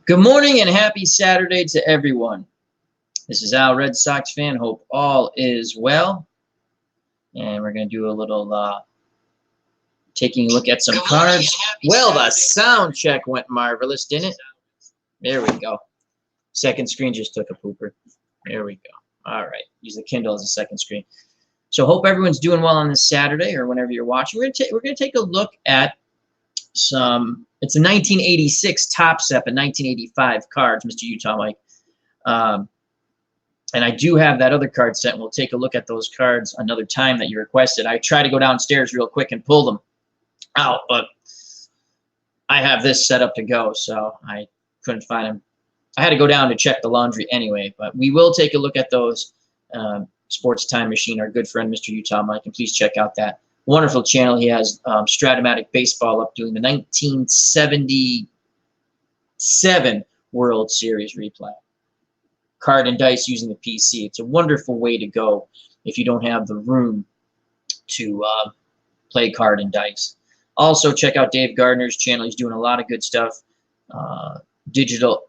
Good morning and happy Saturday to everyone. This is Al, Red Sox fan. Hope all is well. And we're going to do a little taking a look at some cards. Well, the sound check went marvelous, didn't it? There we go. Second screen just took a pooper. There we go. All right. Use the Kindle as a second screen. So hope everyone's doing well on this Saturday or whenever you're watching. We're going to take a look at some. It's a 1986 Topps set and 1985 cards, Mr. Utah Mike. And I do have that other card set, and we'll take a look at those cards another time that you requested. I try to go downstairs real quick and pull them out, but I have this set up to go, so I couldn't find them. I had to go down to check the laundry anyway, but we will take a look at those. Sports Time Machine, our good friend, Mr. Utah Mike, and please check out that wonderful channel. He has Stratomatic Baseball up doing the 1977 World Series replay. Card and dice using the PC. It's a wonderful way to go if you don't have the room to play card and dice. Also, check out Dave Gardner's channel. He's doing a lot of good stuff, digital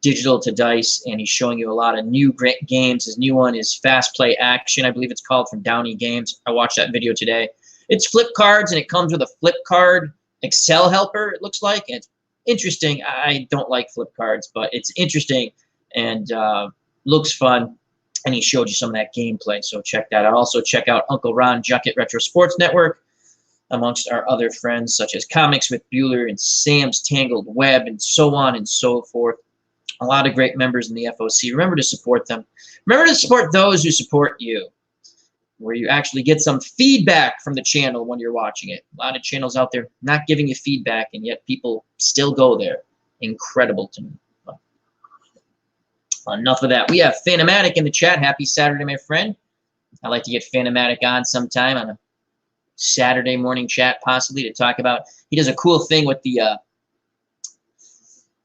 to dice, and he's showing you a lot of new great games. His new one is Fast Play Action, I believe it's called, from Downey Games. I watched that video today. It's flip cards, and it comes with a flip card Excel helper, it looks like. And it's interesting. I don't like flip cards, but it's interesting and looks fun. And he showed you some of that gameplay, so check that out. Also, check out Uncle Ron Juckett Retro Sports Network, amongst our other friends, such as Comics with Bueller and Sam's Tangled Web, and so on and so forth. A lot of great members in the FOC. Remember to support them. Remember to support those who support you, where you actually get some feedback from the channel when you're watching it. A lot of channels out there not giving you feedback, and yet people still go there. Incredible to me. But enough of that. We have Phantomatic in the chat. Happy Saturday, my friend. I'd like to get Phantomatic on sometime on a Saturday morning chat, possibly, to talk about. He does a cool thing with the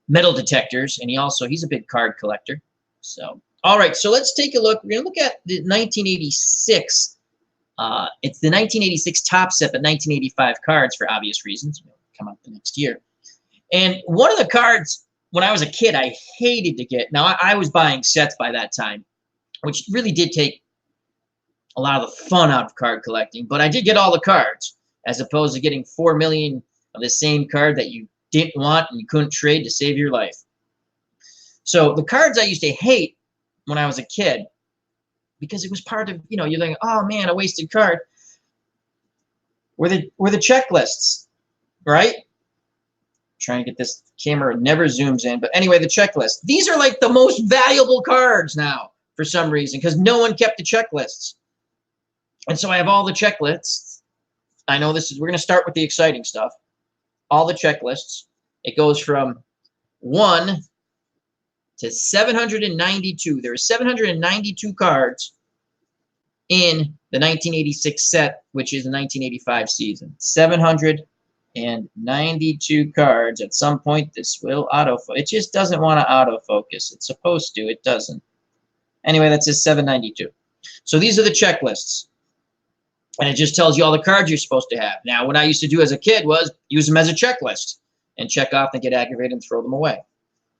metal detectors, and he's a big card collector. So, all right, so let's take a look. We're going to look at the 1986. It's the 1986 Topps set, but 1985 cards for obvious reasons. It'll come up the next year. And one of the cards, when I was a kid, I hated to get. Now, I was buying sets by that time, which really did take a lot of the fun out of card collecting. But I did get all the cards, as opposed to getting 4 million of the same card that you didn't want and you couldn't trade to save your life. So the cards I used to hate when I was a kid, because it was part of, you're like, oh man, a wasted card, were the checklists, right? Trying to get this camera, never zooms in, but anyway, the checklist. These are like the most valuable cards now for some reason, because no one kept the checklists. And so I have all the checklists. I know we're going to start with the exciting stuff. All the checklists. It goes from 1 to 792. There are 792 cards in the 1986 set, which is the 1985 season. 792 cards. At some point, this will autofocus. It just doesn't want to autofocus. It's supposed to. It doesn't. Anyway, that says 792. So these are the checklists. And it just tells you all the cards you're supposed to have. Now, what I used to do as a kid was use them as a checklist and check off and get aggravated and throw them away.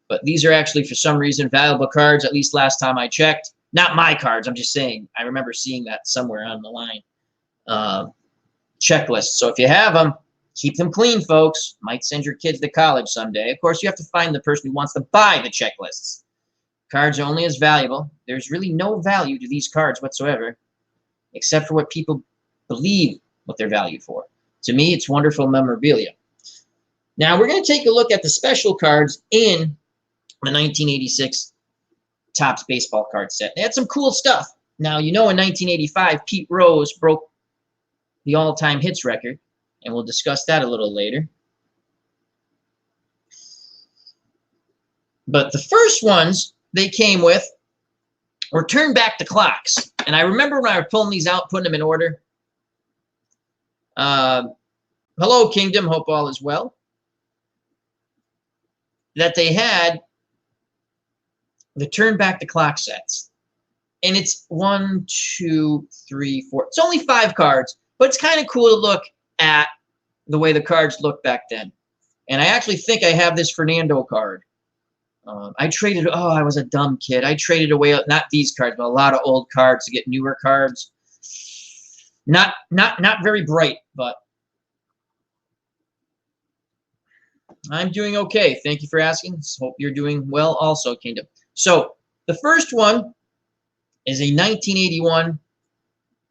But these are actually, for some reason, valuable cards, at least last time I checked. Not my cards, I'm just saying. I remember seeing that somewhere on the line. Checklists. So if you have them, keep them clean, folks. Might send your kids to college someday. Of course, you have to find the person who wants to buy the checklists. Cards are only as valuable. There's really no value to these cards whatsoever, except for what people believe what they're valued for. To me, it's wonderful memorabilia. Now, we're going to take a look at the special cards in the 1986 Topps baseball card set. They had some cool stuff. Now, in 1985, Pete Rose broke the all-time hits record, and we'll discuss that a little later. But the first ones they came with were turn back the clocks. And I remember when I was pulling these out, putting them in order. Hello, Kingdom. Hope all is well. That they had the turn back the clock sets. And it's 1, 2, 3, 4. It's only 5 cards, but it's kind of cool to look at the way the cards looked back then. And I actually think I have this Fernando card. I traded, oh, I was a dumb kid. I traded away, not these cards, but a lot of old cards to get newer cards. Not very bright, but I'm doing okay. Thank you for asking. Hope you're doing well also, Kingdom. So the first one is a 1981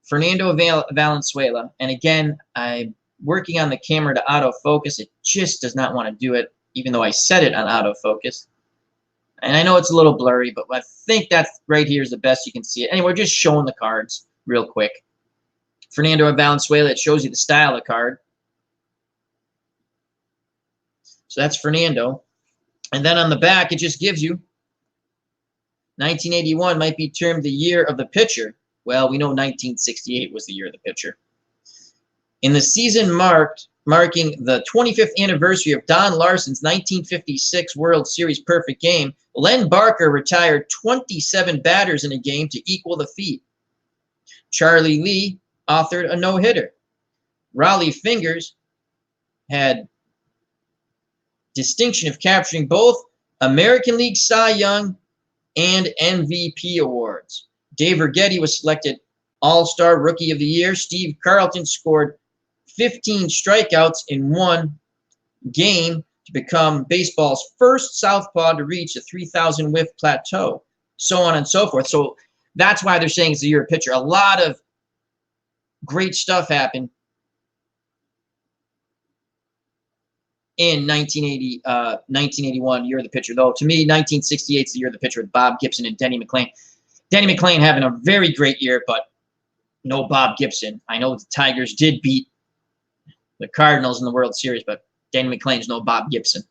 Fernando Valenzuela. And again, I'm working on the camera to autofocus. It just does not want to do it, even though I set it on autofocus. And I know it's a little blurry, but I think that's right here is the best you can see it. Anyway, we're just showing the cards real quick. Fernando Valenzuela, it shows you the style of the card. So that's Fernando. And then on the back, it just gives you 1981 might be termed the year of the pitcher. Well, we know 1968 was the year of the pitcher. In the season marking the 25th anniversary of Don Larson's 1956 World Series perfect game, Len Barker retired 27 batters in a game to equal the feat. Charlie Lee authored a no-hitter. Raleigh Fingers had distinction of capturing both American League Cy Young and MVP awards. Dave Righetti was selected All-Star Rookie of the Year. Steve Carlton scored 15 strikeouts in one game to become baseball's first southpaw to reach the 3,000 whiff plateau, so on and so forth. So that's why they're saying it's the year of pitcher. A lot of great stuff happened in 1981, year of the pitcher. Though to me, 1968 is the year of the pitcher with Bob Gibson and Denny McLain. Denny McLain having a very great year, but no Bob Gibson. I know the Tigers did beat the Cardinals in the World Series, but Denny McLain's no Bob Gibson.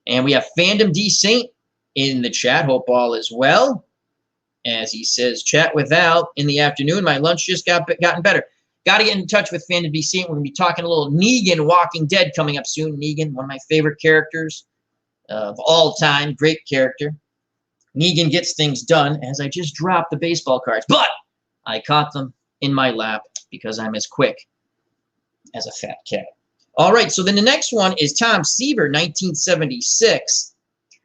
And we have Fandom D. Saint in the chat. Hope all is well. As he says, chat with Al in the afternoon. My lunch just gotten better. Got to get in touch with Fandom D. Saint. We're going to be talking a little Negan Walking Dead coming up soon. Negan, one of my favorite characters of all time. Great character. Negan gets things done, as I just dropped the baseball cards. But I caught them in my lap because I'm as quick as a fat cat. All right, so then the next one is Tom Seaver, 1976.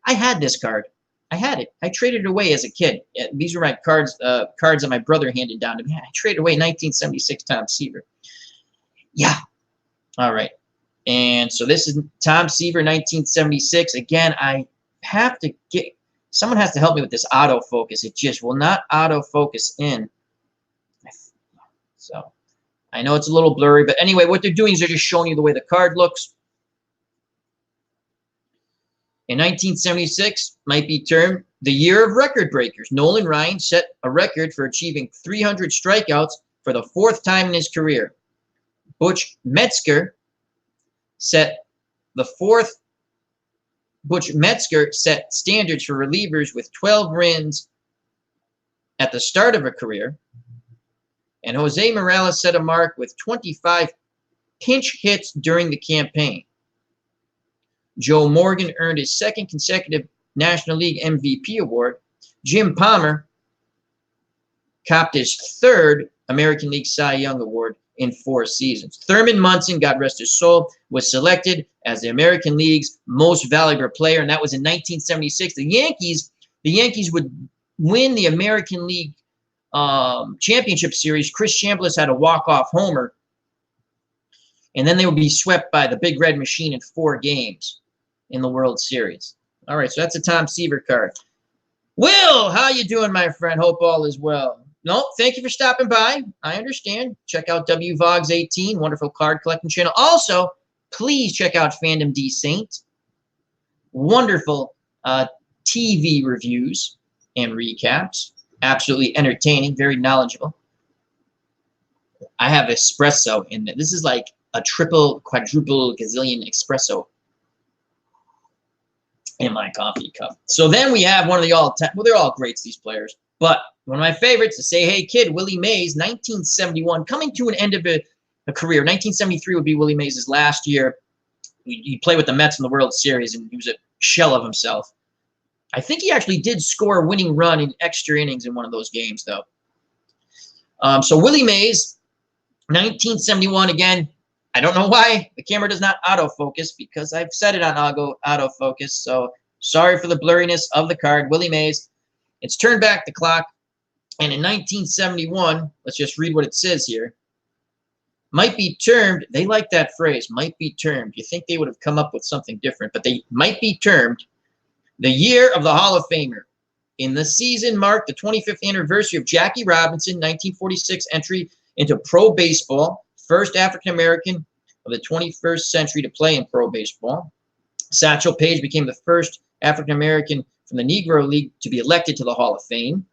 I had this card. I had it. I traded it away as a kid. These were my cards that my brother handed down to me. I traded away 1976 Tom Seaver. Yeah. All right. And so this is Tom Seaver, 1976. Again, I have to get... Someone has to help me with this autofocus. It just will not autofocus in. So I know it's a little blurry, but anyway, what they're doing is they're just showing you the way the card looks. In 1976, might be termed the year of record breakers. Nolan Ryan set a record for achieving 300 strikeouts for the 4th time in his career. Butch Metzger set standards for relievers with 12 wins at the start of a career. And Jose Morales set a mark with 25 pinch hits during the campaign. Joe Morgan earned his 2nd consecutive National League MVP award. Jim Palmer copped his 3rd American League Cy Young Award in 4 seasons. Thurman Munson, God rest his soul, was selected as the American League's most valuable player, and that was in 1976. The Yankees would win the American League Championship Series. Chris Chambliss had a walk-off homer, and then they would be swept by the Big Red Machine in 4 games in the World Series. All right, so that's a Tom Seaver card. Will, how you doing, my friend? Hope all is well. No, thank you for stopping by. I understand. Check out WVogs18, wonderful card collecting channel. Also, please check out Fandom D. Saint. Wonderful TV reviews and recaps. Absolutely entertaining, very knowledgeable. I have espresso in it. This is like a triple, quadruple, gazillion espresso in my coffee cup. So then we have one of the all-time, well, they're all greats, these players. But one of my favorites is Say Hey Kid, Willie Mays, 1971, coming to an end of a career. 1973 would be Willie Mays' last year. He played with the Mets in the World Series, and he was a shell of himself. I think he actually did score a winning run in extra innings in one of those games, though. So Willie Mays, 1971, again, I don't know why the camera does not autofocus, because I've set it on autofocus, so Sorry for the blurriness of the card. Willie Mays. It's turned back the clock. And in 1971, let's just read what it says here. Might be termed, they like that phrase, might be termed. You think they would have come up with something different, but they might be termed the year of the Hall of Famer. In the season marked the 25th anniversary of Jackie Robinson, 1946 entry into pro baseball, first African-American of the 21st century to play in pro baseball. Satchel Paige became the first African-American from the Negro League to be elected to the Hall of Fame.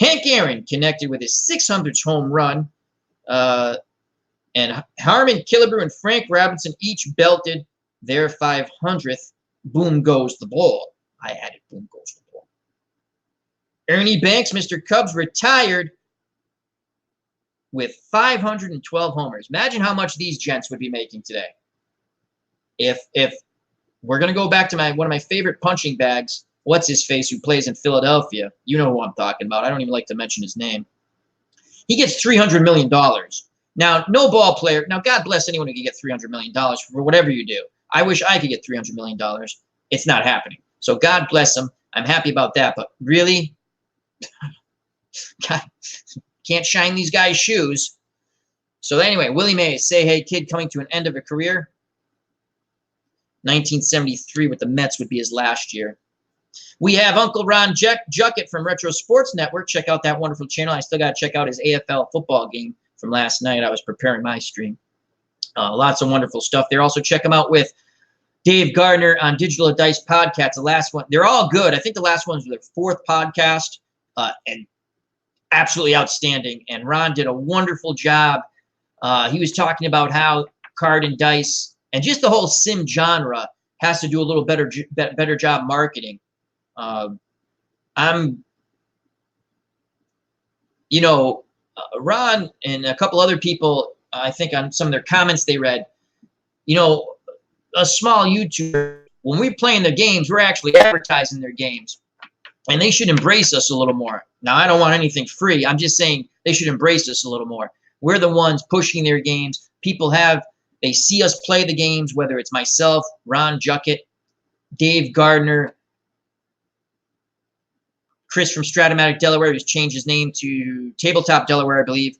Hank Aaron connected with his 600th home run, and Harmon Killebrew and Frank Robinson each belted their 500th. Boom goes the ball. I added boom goes the ball. Ernie Banks, Mr. Cubs, retired with 512 homers. Imagine how much these gents would be making today. If we're going to go back to one of my favorite punching bags, what's his face, who plays in Philadelphia. You know who I'm talking about. I don't even like to mention his name. He gets $300 million. Now, no ball player. Now, God bless anyone who can get $300 million for whatever you do. I wish I could get $300 million. It's not happening. So God bless him. I'm happy about that. But really, God, can't shine these guys' shoes. So anyway, Willie Mays, Say Hey Kid, coming to an end of a career. 1973 with the Mets would be his last year. We have Uncle Ron Juckett from Retro Sports Network. Check out that wonderful channel. I still got to check out his AFL football game from last night. I was preparing my stream. Lots of wonderful stuff there. Also, check him out with Dave Gardner on Digital Dice Podcast. The last one, they're all good. I think the last one was their 4th podcast, and absolutely outstanding. And Ron did a wonderful job. He was talking about how card and dice and just the whole sim genre has to do a little better job marketing. Ron and a couple other people, I think on some of their comments they read, a small YouTuber, when we're playing their games, we're actually advertising their games. And they should embrace us a little more. Now, I don't want anything free. I'm just saying they should embrace us a little more. We're the ones pushing their games. They see us play the games, whether it's myself, Ron Juckett, Dave Gardner, Chris from Stratomatic Delaware, who's changed his name to Tabletop Delaware, I believe,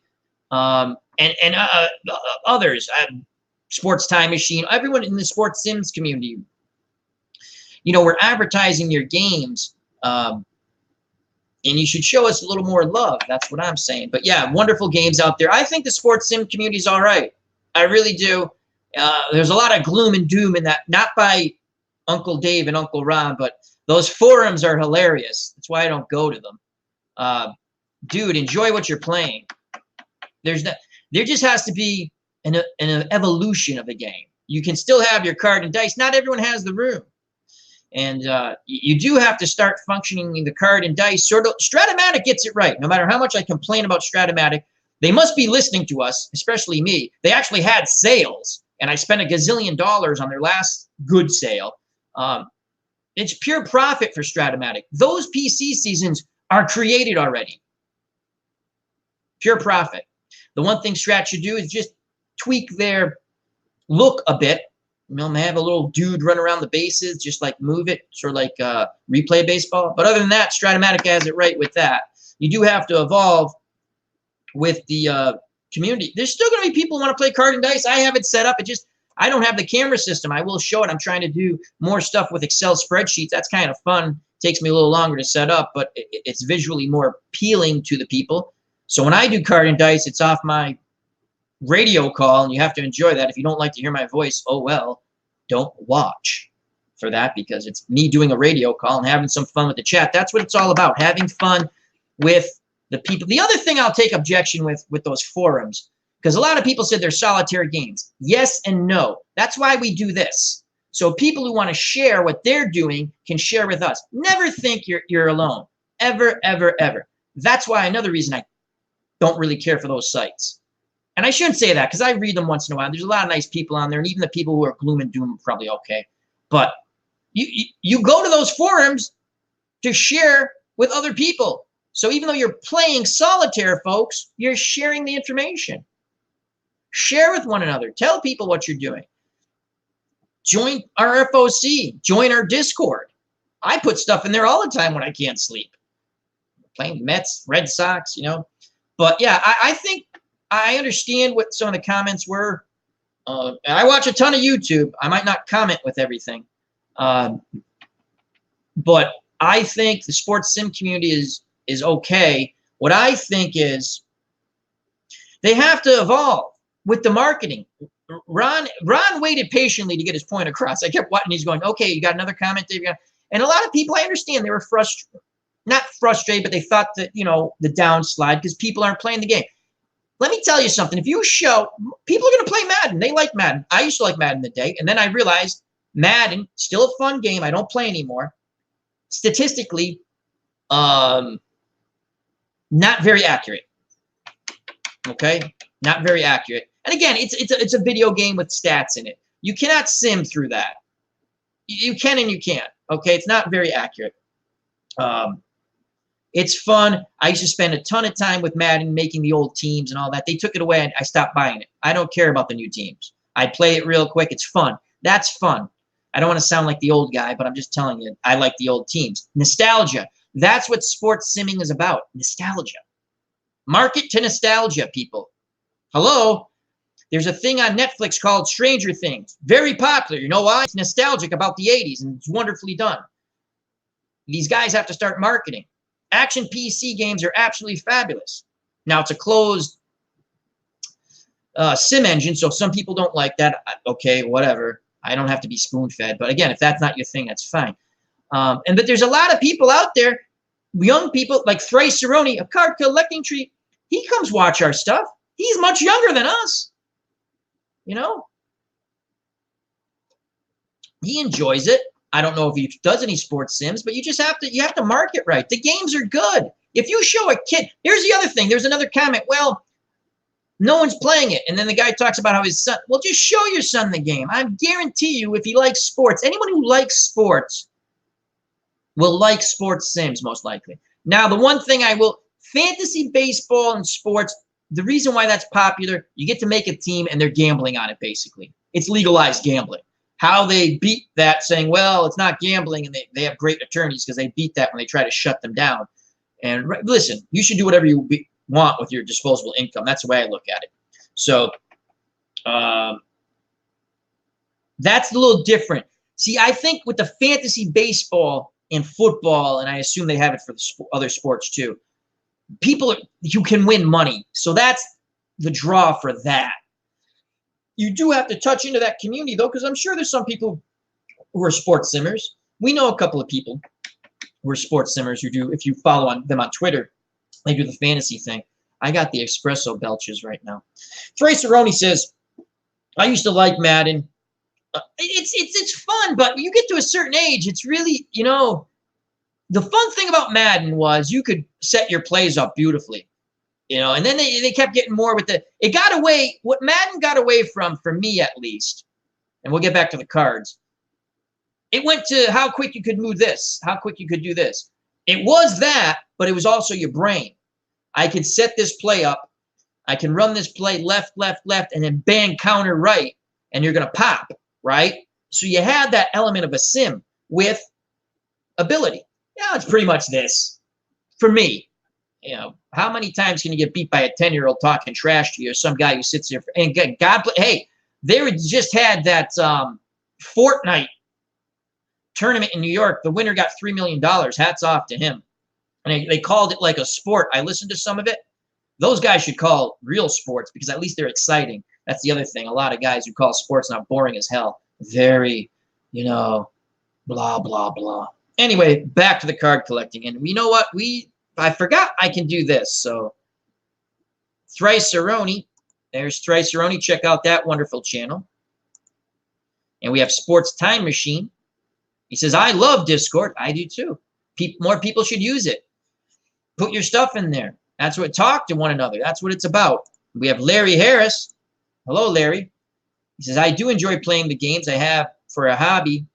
and others, Sports Time Machine, everyone in the sports sims community. We're advertising your games, and you should show us a little more love. That's what I'm saying. But yeah, wonderful games out there. I think the sports sim community is all right. I really do. There's a lot of gloom and doom in that, not by Uncle Dave and Uncle Ron, but those forums are hilarious. That's why I don't go to them. Dude, enjoy what you're playing. There just has to be an evolution of the game. You can still have your card and dice. Not everyone has the room. And you do have to start functioning the card and dice. Stratomatic gets it right. No matter how much I complain about Stratomatic, they must be listening to us, especially me. They actually had sales, and I spent $1 gazillion on their last good sale. It's pure profit for Stratomatic. Those PC seasons are created already. Pure profit. The one thing Strat should do is just tweak their look a bit. They have a little dude run around the bases, just like move it, sort of like replay baseball. But other than that, Stratomatic has it right with that. You do have to evolve with the community. There's still going to be people who want to play card and dice. I have it set up. I don't have the camera system. I will show it. I'm trying to do more stuff with Excel spreadsheets. That's kind of fun. Takes me a little longer to set up, but it's visually more appealing to the people. So when I do card and dice, it's off my radio call, and you have to enjoy that. If you don't like to hear my voice, oh well, don't watch for that, because it's me doing a radio call and having some fun with the chat. That's what it's all about, having fun with the people. The other thing I'll take objection with those forums, because a lot of people said they're solitaire games. Yes and no. That's why we do this. So people who want to share what they're doing can share with us. Never think you're alone. Ever, ever, ever. That's why another reason I don't really care for those sites. And I shouldn't say that, because I read them once in a while. There's a lot of nice people on there, and even the people who are gloom and doom are probably okay. But you go to those forums to share with other people. So even though you're playing solitaire, folks, you're sharing the information. Share with one another. Tell people what you're doing. Join our FOC. Join our Discord. I put stuff in there all the time when I can't sleep. Playing Mets, Red Sox, But yeah, I think I understand what some of the comments were. And I watch a ton of YouTube. I might not comment with everything. But I think the sports sim community is okay. What I think is they have to evolve with the marketing. Ron waited patiently to get his point across. I kept watching. He's going, okay, you got another comment, Dave? And a lot of people, I understand, they were frustrated. Not frustrated, but they thought that, the downslide because people aren't playing the game. Let me tell you something. If you show, people are going to play Madden. They like Madden. I used to like Madden in the day. And then I realized Madden, still a fun game. I don't play anymore. Statistically, not very accurate. Okay? Not very accurate. And again, it's a video game with stats in it. You cannot sim through that. You can and you can't. Okay? It's not very accurate. It's fun. I used to spend a ton of time with Madden making the old teams and all that. They took it away and I stopped buying it. I don't care about the new teams. I play it real quick. It's fun. That's fun. I don't want to sound like the old guy, but I'm just telling you, I like the old teams. Nostalgia. That's what sports simming is about. Nostalgia. Market to nostalgia, people. Hello? There's a thing on Netflix called Stranger Things. Very popular. You know why? It's nostalgic about the 80s and it's wonderfully done. These guys have to start marketing. Action PC games are absolutely fabulous. Now, it's a closed sim engine, so some people don't like that. Okay, whatever. I don't have to be spoon-fed. But again, if that's not your thing, that's fine. But there's a lot of people out there, young people, like Thrice Cerrone, a card collecting tree. He comes watch our stuff. He's much younger than us. He enjoys it. I don't know if he does any sports sims, but you have to market right. The games are good. If you show a kid, here's the other thing. There's another comment. Well, no one's playing it. And then the guy talks about how his son, well, just show your son the game. I guarantee you, if he likes sports, anyone who likes sports will like sports sims most likely. Now, the one thing fantasy baseball and sports, the reason why that's popular, you get to make a team and they're gambling on it, basically. It's legalized gambling. How they beat that, saying, well, it's not gambling, and they have great attorneys because they beat that when they try to shut them down. And listen, you should do whatever you want with your disposable income. That's the way I look at it. So that's a little different. See, I think with the fantasy baseball and football, and I assume they have it for the other sports too, you can win money. So that's the draw for that. You do have to touch into that community, though, because I'm sure there's some people who are sports simmers. We know a couple of people who are sports simmers who do, if you follow them on Twitter, they do the fantasy thing. I got the espresso belches right now. Thrice Cerrone says, I used to like Madden. It's fun, but you get to a certain age, it's really, the fun thing about Madden was you could set your plays up beautifully. And then they kept getting more with it got away, what Madden got away from, for me at least, and we'll get back to the cards, it went to how quick you could move this, how quick you could do this. It was that, but it was also your brain. I could set this play up, I can run this play left, and then bang, counter right, and you're going to pop, right? So you had that element of a sim with ability. Yeah, it's pretty much this, for me. How many times can you get beat by a 10-year-old talking trash to you, or some guy who sits there and hey, they just had that Fortnite tournament in New York. The winner got $3 million. Hats off to him. And they called it like a sport. I listened to some of it. Those guys should call real sports because at least they're exciting. That's the other thing. A lot of guys who call sports now boring as hell. Very, blah, blah, blah. Anyway, back to the card collecting. And you know what? I forgot I can do this. So Thrice Cerrone. There's Thrice Cerrone. Check out that wonderful channel. And we have Sports Time Machine. He says, I love Discord. I do too. More people should use it. Put your stuff in there. That's what, talk to one another. That's what it's about. We have Larry Harris. Hello, Larry. He says, I do enjoy playing the games I have for a hobby.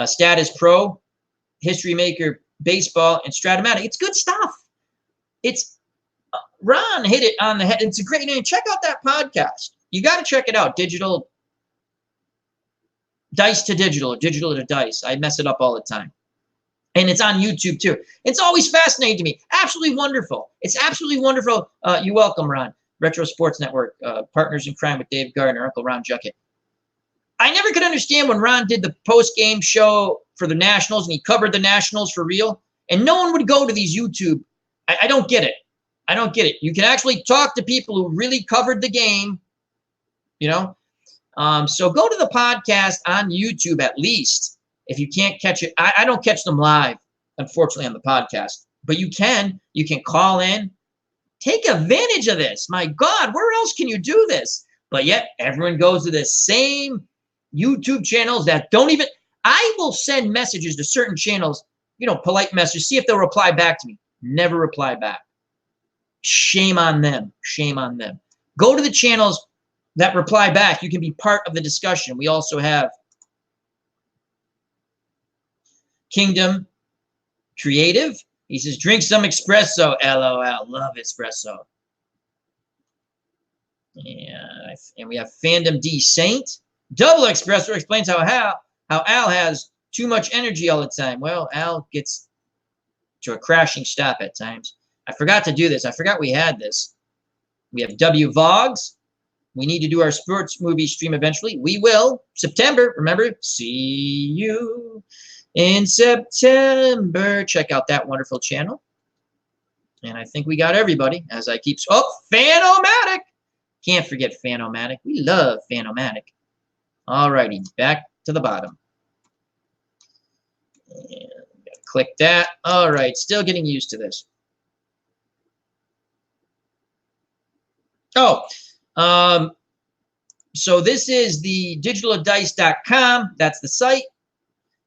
Status Pro, History Maker, Baseball, and Stratomatic. It's good stuff. It's Ron hit it on the head. It's a great name. Check out that podcast. You got to check it out. Dice to Digital, or Digital to Dice. I mess it up all the time. And it's on YouTube too. It's always fascinating to me. Absolutely wonderful. It's absolutely wonderful. You're welcome, Ron. Retro Sports Network, Partners in Crime with Dave Gardner, Uncle Ron Juckett. I never could understand when Ron did the post-game show for the Nationals and he covered the Nationals for real, and no one would go to these YouTube. I don't get it. I don't get it. You can actually talk to people who really covered the game, you know. So go to the podcast on YouTube at least. If you can't catch it, I don't catch them live, unfortunately, on the podcast. But you can call in. Take advantage of this. My God, where else can you do this? But yet, everyone goes to the same YouTube channels that don't even. I will send messages to certain channels, you know, polite messages, see if they'll reply back to me. Never reply back. Shame on them. Shame on them. Go to the channels that reply back. You can be part of the discussion. We also have Kingdom Creative. He says, drink some espresso, LOL. Love espresso. And we have Fandom D Saint. Double Espresso explains how Al has too much energy all the time. Well, Al gets to a crashing stop at times. I forgot to do this. I forgot we had this. We have W Vogs. We need to do our sports movie stream eventually. We will. September, remember? See you in September. Check out that wonderful channel. And I think we got everybody as I keep. Oh, Fanomatic. Can't forget Fanomatic. We love Fanomatic. All righty, back to the bottom. And click that. All right, still getting used to this. Oh, so this is the digitaldice.com. That's the site.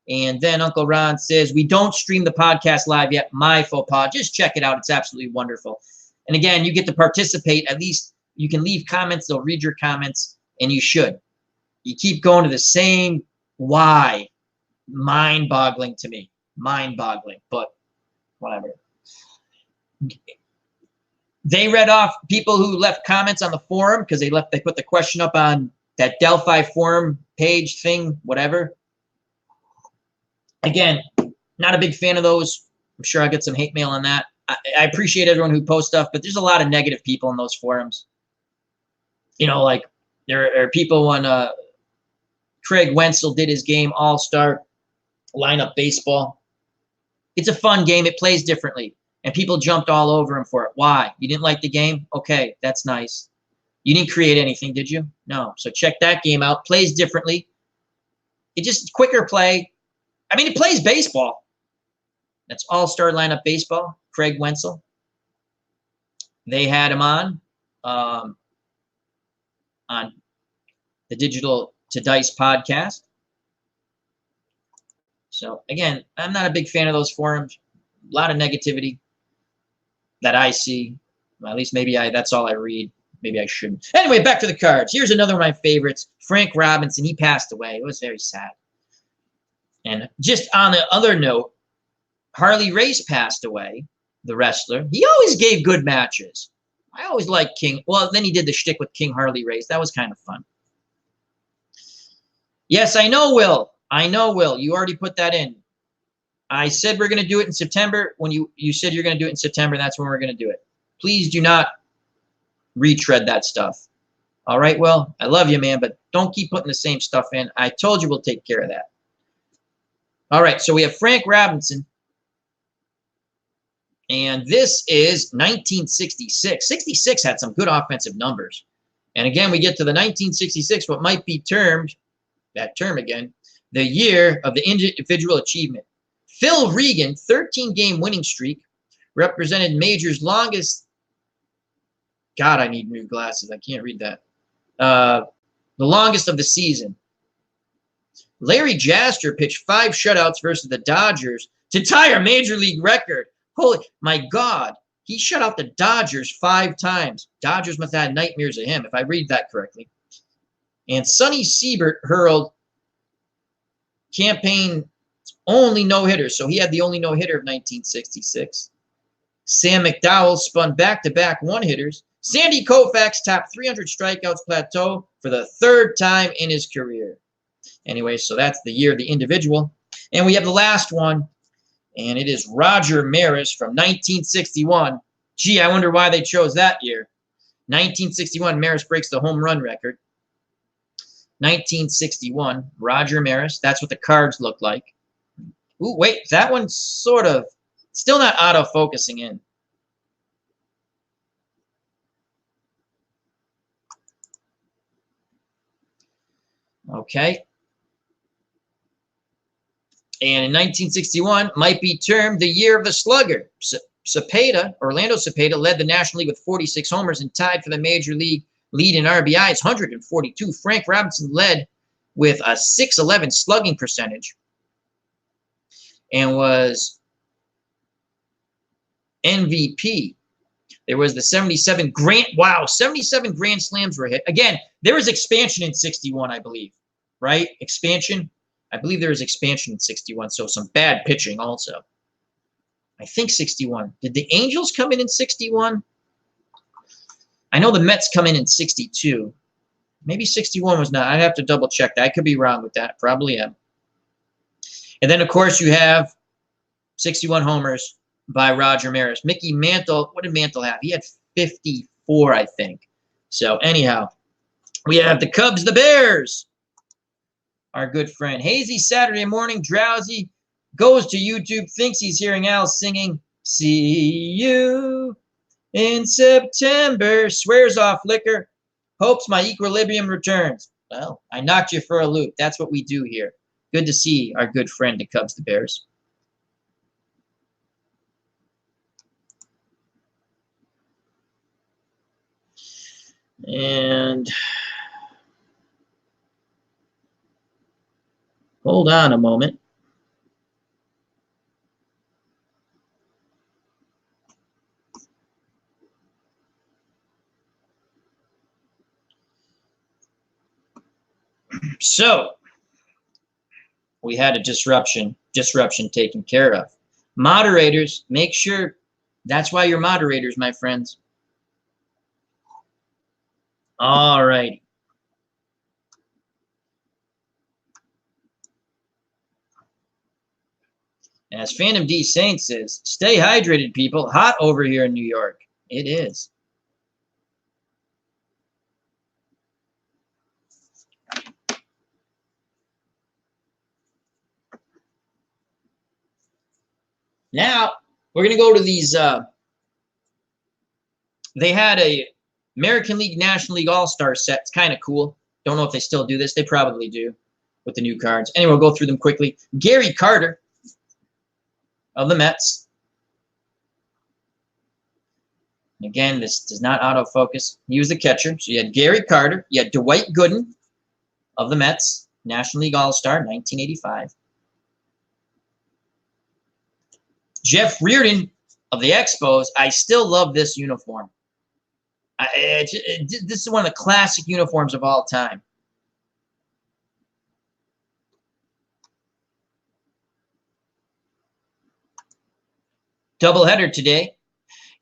And then Uncle Ron says, we don't stream the podcast live yet. My faux pas. Just check it out. It's absolutely wonderful. And again, you get to participate. At least you can leave comments. They'll read your comments, and you should. You keep going to the same why. Mind-boggling to me. Mind-boggling, but whatever. They read off people who left comments on the forum because they put the question up on that Delphi forum page thing, whatever. Again, not a big fan of those. I'm sure I'll get some hate mail on that. I appreciate everyone who posts stuff, but there's a lot of negative people in those forums. You know, like there are people when Craig Wenzel did his game All-Star Lineup Baseball. It's a fun game. It plays differently. And people jumped all over him for it. Why? You didn't like the game? Okay, that's nice. You didn't create anything, did you? No. So check that game out. Plays differently. It just quicker play. I mean, it plays baseball. That's All-Star Lineup Baseball. Craig Wenzel. They had him on the Digital to Dice podcast. So again, I'm not a big fan of those forums. A lot of negativity that I see. Well, at least maybe that's all I read. Maybe I shouldn't. Anyway, back to the cards. Here's another of my favorites. Frank Robinson. He passed away. It was very sad. And just on the other note, Harley Race passed away, the wrestler. He always gave good matches. I always liked King. Well, then he did the shtick with King Harley Race. That was kind of fun. Yes, I know, Will. I know, Will. You already put that in. I said we're going to do it in September. When you said you're going to do it in September, that's when we're going to do it. Please do not retread that stuff. All right, Will? I love you, man, but don't keep putting the same stuff in. I told you we'll take care of that. All right, so we have Frank Robinson. And this is 1966. 66 had some good offensive numbers. And again, we get to the 1966, what might be termed, that term again, the year of the individual achievement. Phil Regan, 13-game winning streak, represented Major's longest. God, I need new glasses. I can't read that. The longest of the season. Larry Jaster pitched 5 shutouts versus the Dodgers to tie a major league record. Holy, my God. He shut out the Dodgers 5 times. Dodgers must have had nightmares of him, if I read that correctly. And Sonny Siebert hurled campaign's only no-hitter. So he had the only no-hitter of 1966. Sam McDowell spun back-to-back one-hitters. Sandy Koufax topped 300 strikeouts plateau for the 3rd time in his career. Anyway, so that's the year of the individual. And we have the last one. And it is Roger Maris from 1961. Gee, I wonder why they chose that year. 1961, Maris breaks the home run record. 1961, Roger Maris. That's what the cards look like. Ooh, wait, that one's sort of still not auto-focusing in. Okay. And in 1961, might be termed the year of the slugger. Cepeda, Orlando Cepeda, led the National League with 46 homers and tied for the Major League lead in RBIs, 142. Frank Robinson led with a .611 slugging percentage and was MVP. There was the 77 77 grand slams were hit. Again, there was expansion in 61, I believe, right? Expansion. I believe there was expansion in 61, so some bad pitching also. I think 61. Did the Angels come in 61? I know the Mets come in 62. Maybe 61 was not. I'd have to double check that. I could be wrong with that. Probably am. And then, of course, you have 61 homers by Roger Maris. Mickey Mantle, what did Mantle have? He had 54, I think. So, anyhow, we have the Cubs, the Bears. Our good friend. Hazy Saturday morning, drowsy, goes to YouTube, thinks he's hearing Al singing, "See you in September," swears off liquor, hopes my equilibrium returns. Well, I knocked you for a loop. That's what we do here. Good to see our good friend, the Cubs, the Bears. And hold on a moment. So, we had a disruption taken care of. Moderators, make sure, that's why you're moderators, my friends. All right. As Phantom D Saint says, stay hydrated, people. Hot over here in New York. It is. Now, we're going to go to these. They had a American League, National League All-Star set. It's kind of cool. Don't know if they still do this. They probably do with the new cards. Anyway, we'll go through them quickly. Gary Carter of the Mets. Again, this does not autofocus. He was the catcher. So you had Gary Carter. You had Dwight Gooden of the Mets, National League All-Star, 1985. Jeff Reardon of the Expos. I still love this uniform. This is one of the classic uniforms of all time. Doubleheader today.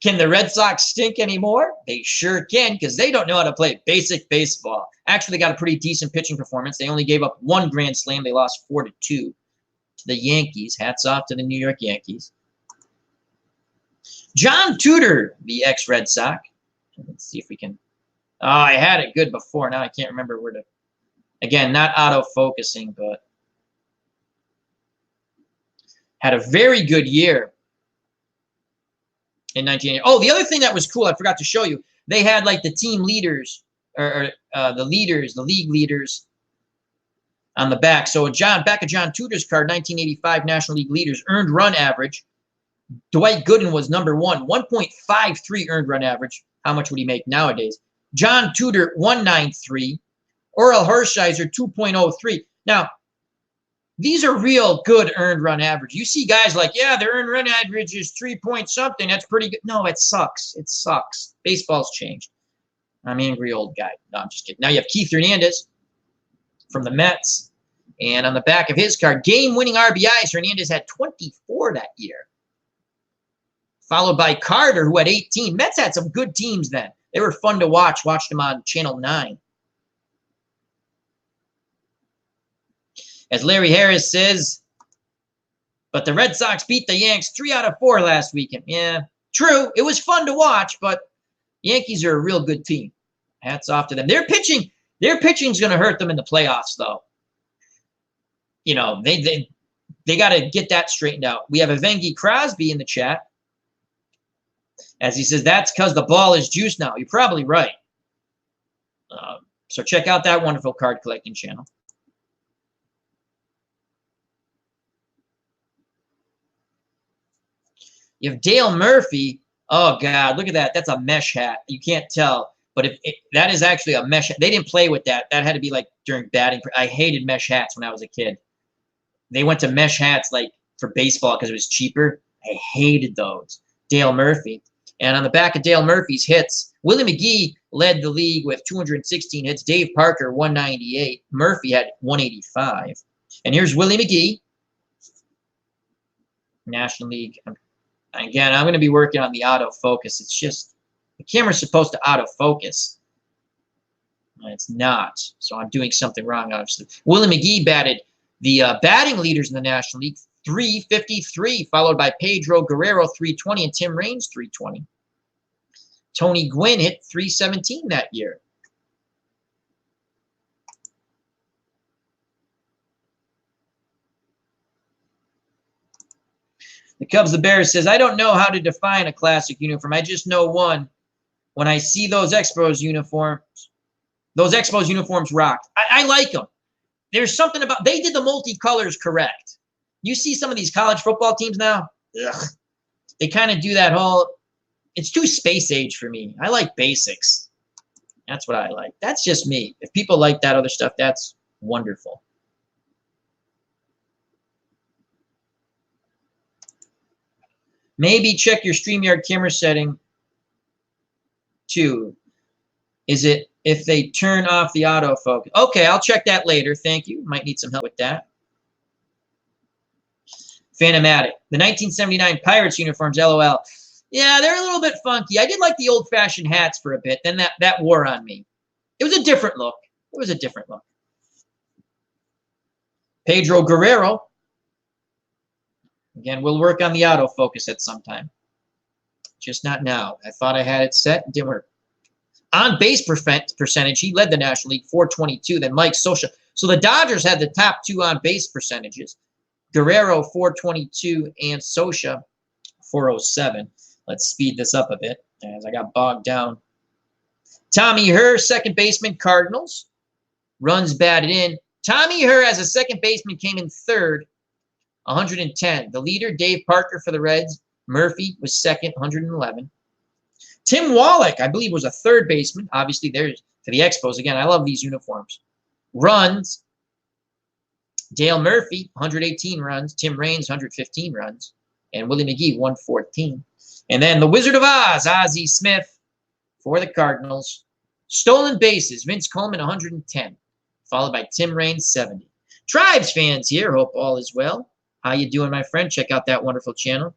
Can the Red Sox stink anymore? They sure can, because they don't know how to play basic baseball. Actually, they got a pretty decent pitching performance. They only gave up one grand slam. They lost 4-2 to the Yankees. Hats off to the New York Yankees. John Tudor, the ex-Red Sox. Let's see if we can. Oh, I had it good before. Now I can't remember where to. Again, not auto-focusing, but had a very good year in 1980. Oh, the other thing that was cool, I forgot to show you. They had like the team leaders, or the league leaders on the back. So back of John Tudor's card, 1985 National League leaders, earned run average. Dwight Gooden was number 1, 1.53 earned run average. How much would he make nowadays? John Tudor, 193. Orel Hershiser, 2.03. Now, these are real good earned run average. You see guys like, yeah, their earned run average is 3 point something. That's pretty good. No, it sucks. It sucks. Baseball's changed. I'm an angry old guy. No, I'm just kidding. Now you have Keith Hernandez from the Mets. And on the back of his card, game-winning RBIs. Hernandez had 24 that year. Followed by Carter, who had 18. Mets had some good teams then. They were fun to watch. Watched them on Channel 9. As Larry Harris says, But the Red Sox beat the Yanks 3 out of 4 last weekend. Yeah, true. It was fun to watch, but Yankees are a real good team. Hats off to them. Their pitching's going to hurt them in the playoffs, though. You know, they got to get that straightened out. We have Evengi Crosby in the chat. As he says, that's because the ball is juiced now. You're probably right. So check out that wonderful card collecting channel. You have Dale Murphy. Oh, God, look at that. That's a mesh hat. You can't tell. But that is actually a mesh hat. They didn't play with that. That had to be like during batting. I hated mesh hats when I was a kid. They went to mesh hats like for baseball because it was cheaper. I hated those. Dale Murphy. And on the back of Dale Murphy's hits, Willie McGee led the league with 216 hits. Dave Parker, 198. Murphy had 185. And here's Willie McGee. National League. Again, I'm going to be working on the autofocus. It's just, the camera's supposed to autofocus. It's not. So I'm doing something wrong, obviously. Willie McGee batted the batting leaders in the National League, 353, followed by Pedro Guerrero, 320, and Tim Raines, 320. Tony Gwynn hit 317 that year. The Cubs, the Bears says, I don't know how to define a classic uniform. I just know one. When I see those Expos uniforms rock. I like them. There's something about, they did the multicolors correct. You see some of these college football teams now, ugh, they kind of do that whole, it's too space age for me. I like basics. That's what I like. That's just me. If people like that other stuff, that's wonderful. Maybe check your StreamYard camera setting too. Is it if they turn off the autofocus? Okay, I'll check that later. Thank you. Might need some help with that. Phantomatic. The 1979 Pirates uniforms, LOL. Yeah, they're a little bit funky. I did like the old-fashioned hats for a bit. Then that wore on me. It was a different look. It was a different look. Pedro Guerrero. Again, we'll work on the autofocus at some time. Just not now. I thought I had it set. It didn't work. On base percentage, he led the National League, 422. Then Mike Scioscia. So the Dodgers had the top two on base percentages. Guerrero, 422, and Scioscia, 407. Let's speed this up a bit as I got bogged down. Tommy Herr, second baseman, Cardinals. Runs batted in. Tommy Herr, as a second baseman, came in third, 110. The leader, Dave Parker for the Reds. Murphy was second, 111. Tim Wallach, I believe, was a third baseman. Obviously, there's for the Expos. Again, I love these uniforms. Runs. Dale Murphy, 118 runs. Tim Raines, 115 runs. And Willie McGee, 114. And then the Wizard of Oz, Ozzie Smith for the Cardinals. Stolen bases, Vince Coleman, 110. Followed by Tim Raines, 70. Tribes fans here, hope all is well. How you doing, my friend? Check out that wonderful channel.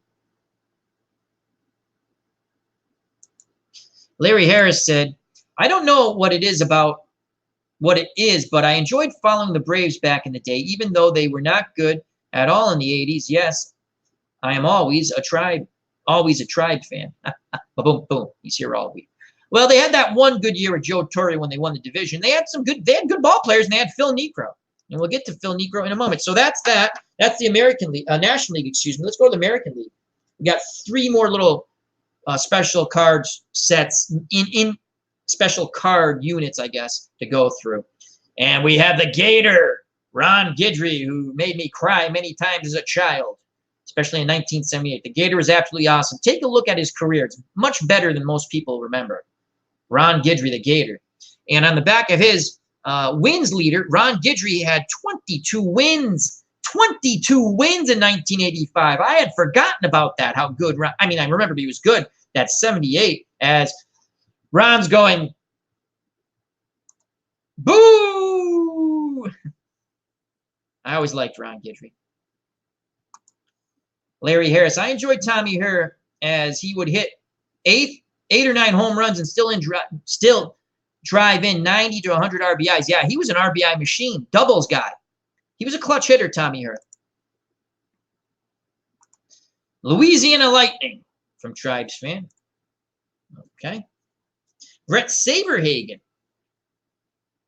Larry Harris said, I don't know what it is, but I enjoyed following the Braves back in the day, even though they were not good at all in the 80s. Yes, I am always a Tribe fan. Boom, boom. He's here all week. Well, they had that one good year with Joe Torre when they won the division. They had good ball players, and they had Phil Niekro. And we'll get to Phil Niekro in a moment. So that's that. That's the American League, National League, excuse me. Let's go to the American League. We got three more little special cards sets in special card units, I guess, to go through. And we have the Gator, Ron Guidry, who made me cry many times as a child, especially in 1978. The Gator is absolutely awesome. Take a look at his career. It's much better than most people remember. Ron Guidry, the Gator. And on the back of his wins leader, Ron Guidry had 22 wins. 22 wins in 1985. I had forgotten about that, how good Ron, I mean, I remember he was good. That's 78 as Ron's going, boo! I always liked Ron Guidry. Larry Harris. I enjoyed Tommy Herr as he would hit eight or nine home runs and still drive in 90 to 100 RBIs. Yeah, he was an RBI machine, doubles guy. He was a clutch hitter, Tommy Herr. Louisiana Lightning from Tribes fan. Okay. Brett Saberhagen.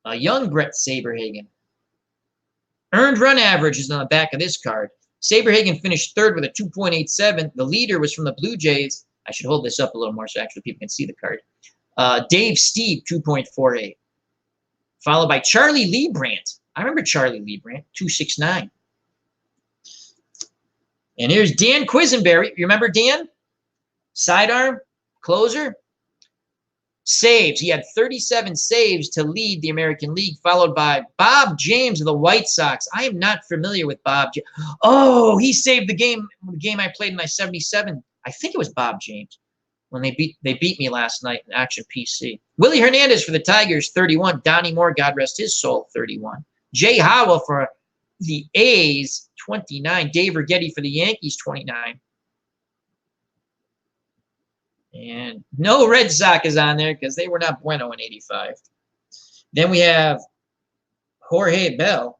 A young Brett Saberhagen. Earned run average is on the back of this card. Saberhagen finished third with a 2.87. The leader was from the Blue Jays. I should hold this up a little more so actually people can see the card. Dave Steve, 2.48. Followed by Charlie Leibrandt. I remember Charlie Leibrandt, 269. And here's Dan Quisenberry. You remember Dan? Sidearm, closer. Saves. He had 37 saves to lead the American League, followed by Bob James of the White Sox. I am not familiar with Bob James. Oh, he saved the game I played in my 77. I think it was Bob James when they beat me last night in Action PC. Willie Hernandez for the Tigers, 31. Donnie Moore, God rest his soul, 31. Jay Howell for the A's, 29. Dave Righetti for the Yankees, 29. And no Red Sox is on there because they were not bueno in 85. Then we have Jorge Bell.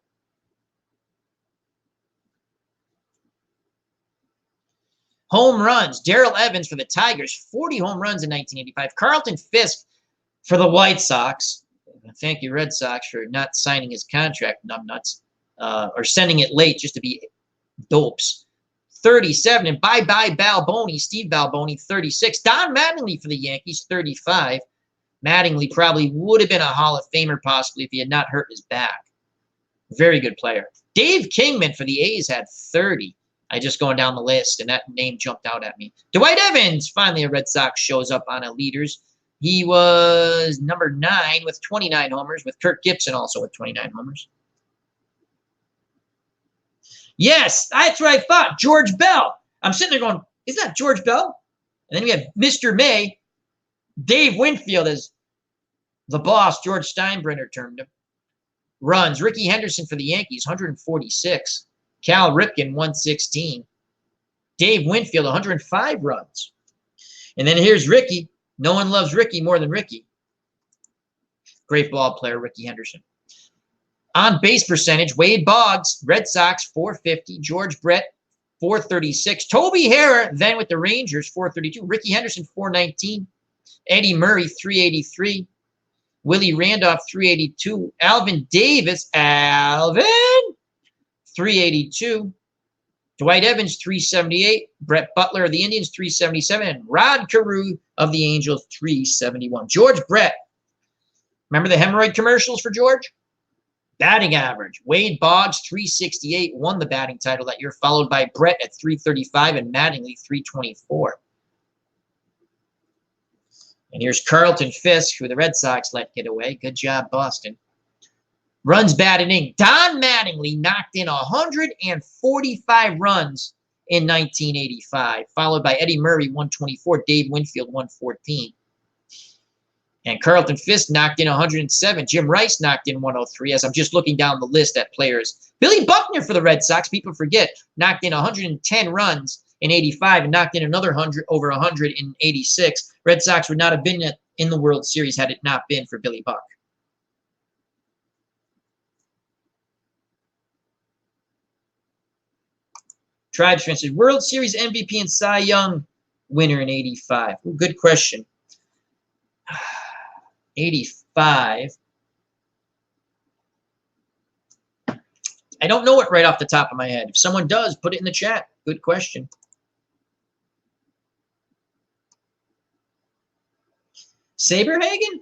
Home runs. Darrell Evans for the Tigers, 40 home runs in 1985. Carlton Fisk for the White Sox. Thank you, Red Sox, for not signing his contract, numbnuts, or sending it late just to be dopes. 37. And bye-bye Balboni, Steve Balboni, 36. Don Mattingly for the Yankees, 35. Mattingly probably would have been a Hall of Famer possibly if he had not hurt his back. Very good player. Dave Kingman for the A's had 30. I just going down the list, and that name jumped out at me. Dwight Evans, finally a Red Sox, shows up on a leaders. He was number 9 with 29 homers, with Kirk Gibson also with 29 homers. Yes, that's what I thought. George Bell. I'm sitting there going, is that George Bell? And then we have Mr. May. Dave Winfield as the boss. George Steinbrenner termed him. Runs. Ricky Henderson for the Yankees, 146. Cal Ripken, 116. Dave Winfield, 105 runs. And then here's Ricky. No one loves Ricky more than Ricky. Great ball player, Ricky Henderson. On base percentage, Wade Boggs, Red Sox, 450. George Brett, 436. Toby Harrah, then with the Rangers, 432. Ricky Henderson, 419. Eddie Murray, 383. Willie Randolph, 382. Alvin Davis, 382. Dwight Evans, 378. Brett Butler of the Indians, 377. And Rod Carew of the Angels, 371. George Brett. Remember the hemorrhoid commercials for George? Batting average. Wade Boggs, 368, won the batting title that year, followed by Brett at 335 and Mattingly, 324. And here's Carlton Fisk, who the Red Sox let get away. Good job, Boston. Runs batted in. Don Mattingly knocked in 145 runs in 1985, followed by Eddie Murray, 124, Dave Winfield, 114. And Carlton Fisk knocked in 107. Jim Rice knocked in 103, as I'm just looking down the list at players. Billy Buckner for the Red Sox, people forget, knocked in 110 runs in 85 and knocked in another over 100 in 86. Red Sox would not have been in the World Series had it not been for Billy Buck. Tribes fan says, World Series MVP and Cy Young winner in 85. Ooh, good question. 85. I don't know it right off the top of my head. If someone does, put it in the chat. Good question. Saberhagen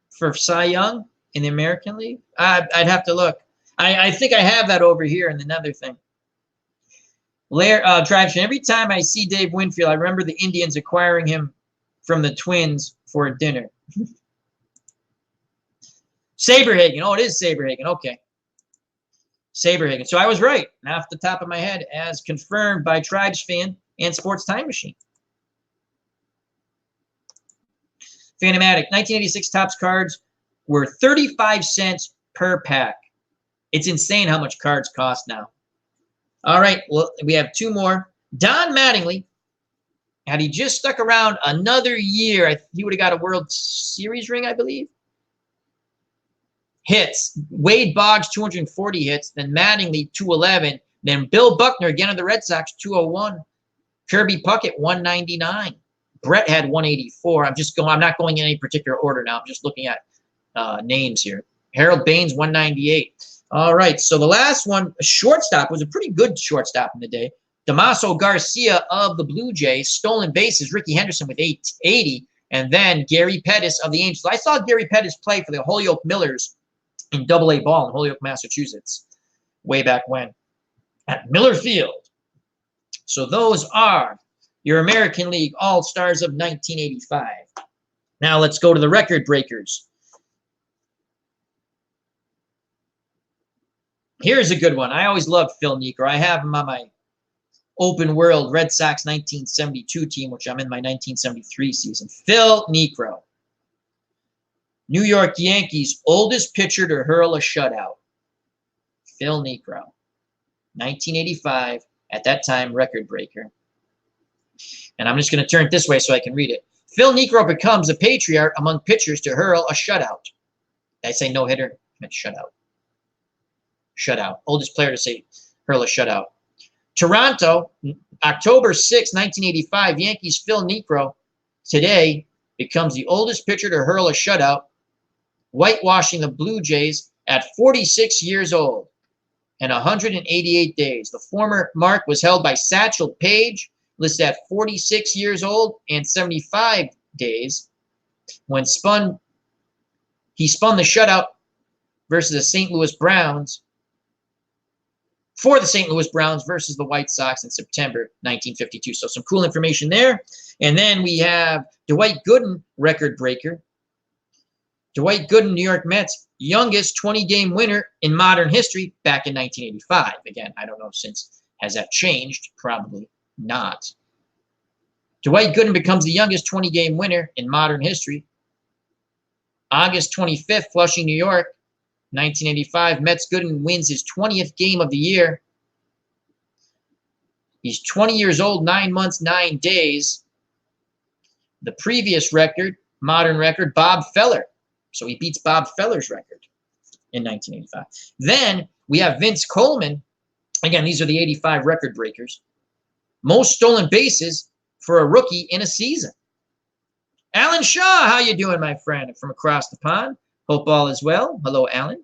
for Cy Young in the American League? I'd have to look. I think I have that over here in another thing. Tribes, every time I see Dave Winfield, I remember the Indians acquiring him from the Twins for a dinner. Saberhagen. Oh, it is Saberhagen. Okay. Saberhagen. So I was right off the top of my head, as confirmed by Tribes Fan and Sports Time Machine. Phantomatic. 1986 Topps cards were 35 cents per pack. It's insane how much cards cost now. All right. Well, we have two more. Don Mattingly. Had he just stuck around another year, he would have got a World Series ring, I believe. Hits. Wade Boggs, 240 hits. Then Mattingly, 211. Then Bill Buckner, again of the Red Sox, 201. Kirby Puckett, 199. Brett had 184. I'm not going in any particular order now. I'm just looking at names here. Harold Baines, 198. All right, so the last one, a shortstop, was a pretty good shortstop in the day. Damaso Garcia of the Blue Jays, stolen bases, Ricky Henderson with 80, and then Gary Pettis of the Angels. I saw Gary Pettis play for the Holyoke Millers in Double-A ball in Holyoke, Massachusetts, way back when, at Miller Field. So those are your American League All-Stars of 1985. Now let's go to the record breakers. Here's a good one. I always loved Phil Niekro. I have him on my Open World Red Sox 1972 team, which I'm in my 1973 season. Phil Niekro. New York Yankees' oldest pitcher to hurl a shutout. Phil Niekro. 1985, at that time, record breaker. And I'm just going to turn it this way so I can read it. Phil Niekro becomes a patriarch among pitchers to hurl a shutout. Did I say no-hitter? I meant shutout. Shutout. Oldest player to say hurl a shutout. Toronto, October 6, 1985, Yankees' Phil Niekro today becomes the oldest pitcher to hurl a shutout, whitewashing the Blue Jays at 46 years old and 188 days. The former mark was held by Satchel Paige, listed at 46 years old and 75 days, when he spun the shutout versus the St. Louis Browns, for the St. Louis Browns versus the White Sox in September 1952. So some cool information there. And then we have Dwight Gooden, record breaker. Dwight Gooden, New York Mets, youngest 20-game winner in modern history back in 1985. Again, I don't know has that changed? Probably not. Dwight Gooden becomes the youngest 20-game winner in modern history. August 25th, Flushing, New York, 1985, Mets Gooden wins his 20th game of the year. He's 20 years old, 9 months, 9 days. The previous record, modern record, Bob Feller. So he beats Bob Feller's record in 1985. Then we have Vince Coleman. Again, these are the 85 record breakers. Most stolen bases for a rookie in a season. Alan Shaw, how you doing, my friend, from across the pond? Hope all is well. Hello, Alan.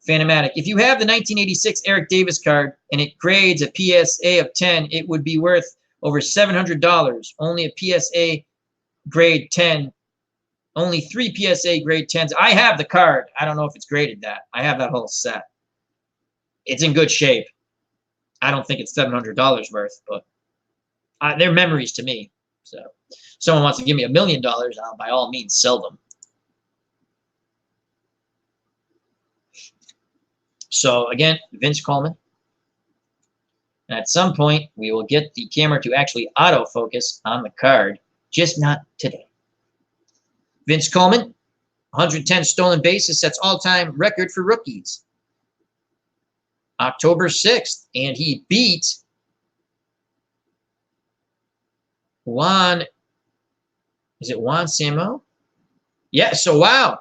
Phantomatic. If you have the 1986 Eric Davis card and it grades a PSA of 10, it would be worth over $700. Only a PSA grade 10. Only 3 PSA grade 10s. I have the card. I don't know if it's graded that. I have that whole set. It's in good shape. I don't think it's $700 worth, but they're memories to me. So someone wants to give me $1 million, I'll by all means sell them. So again, Vince Coleman. And at some point, we will get the camera to actually autofocus on the card, just not today. Vince Coleman, 110 stolen bases, sets all-time record for rookies. October 6th, and he beat Juan, is it Juan Samuel? Yeah, so wow.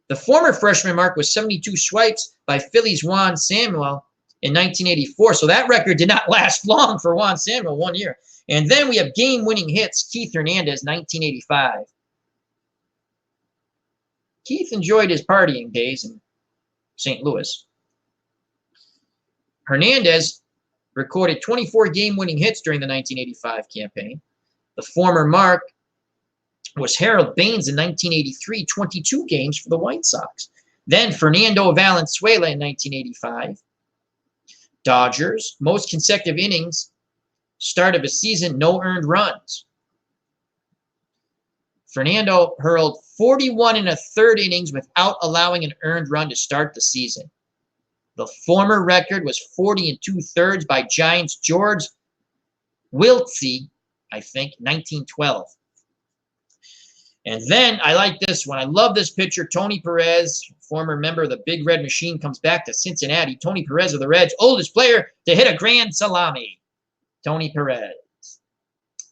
The former freshman mark was 72 swipes by Phillies Juan Samuel in 1984. So that record did not last long for Juan Samuel, 1 year. And then we have game-winning hits, Keith Hernandez, 1985. Keith enjoyed his partying days in St. Louis. Hernandez recorded 24 game-winning hits during the 1985 campaign. The former mark was Harold Baines in 1983, 22 games for the White Sox. Then Fernando Valenzuela in 1985. Dodgers, most consecutive innings, start of a season, no earned runs. Fernando hurled 41 1/3 innings without allowing an earned run to start the season. The former record was 40 2/3 by Giants' George Wiltse, I think, 1912. And then I like this one. I love this pitcher, Tony Perez, former member of the Big Red Machine, comes back to Cincinnati. Tony Perez of the Reds, oldest player to hit a grand salami. Tony Perez.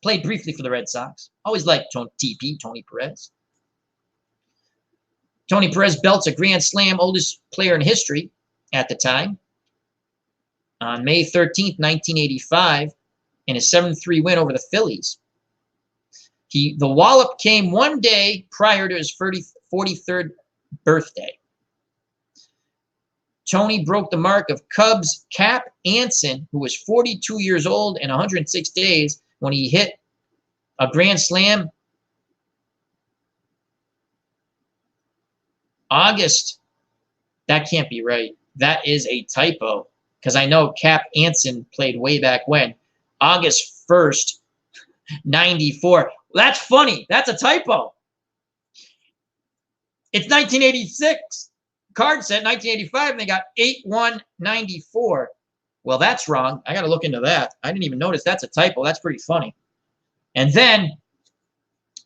Played briefly for the Red Sox. Always liked Tony Perez. Tony Perez belts a Grand Slam, oldest player in history at the time, on May 13th, 1985, in a 7-3 win over the Phillies. The wallop came one day prior to his 43rd birthday. Tony broke the mark of Cubs' Cap Anson, who was 42 years old and 106 days when he hit a Grand Slam August. That can't be right. That is a typo, because I know Cap Anson played way back when. August 1st, 94. That's funny. That's a typo. It's 1986. Card said 1985, and they got 8/1/94. Well, that's wrong. I got to look into that. I didn't even notice that's a typo. That's pretty funny. And then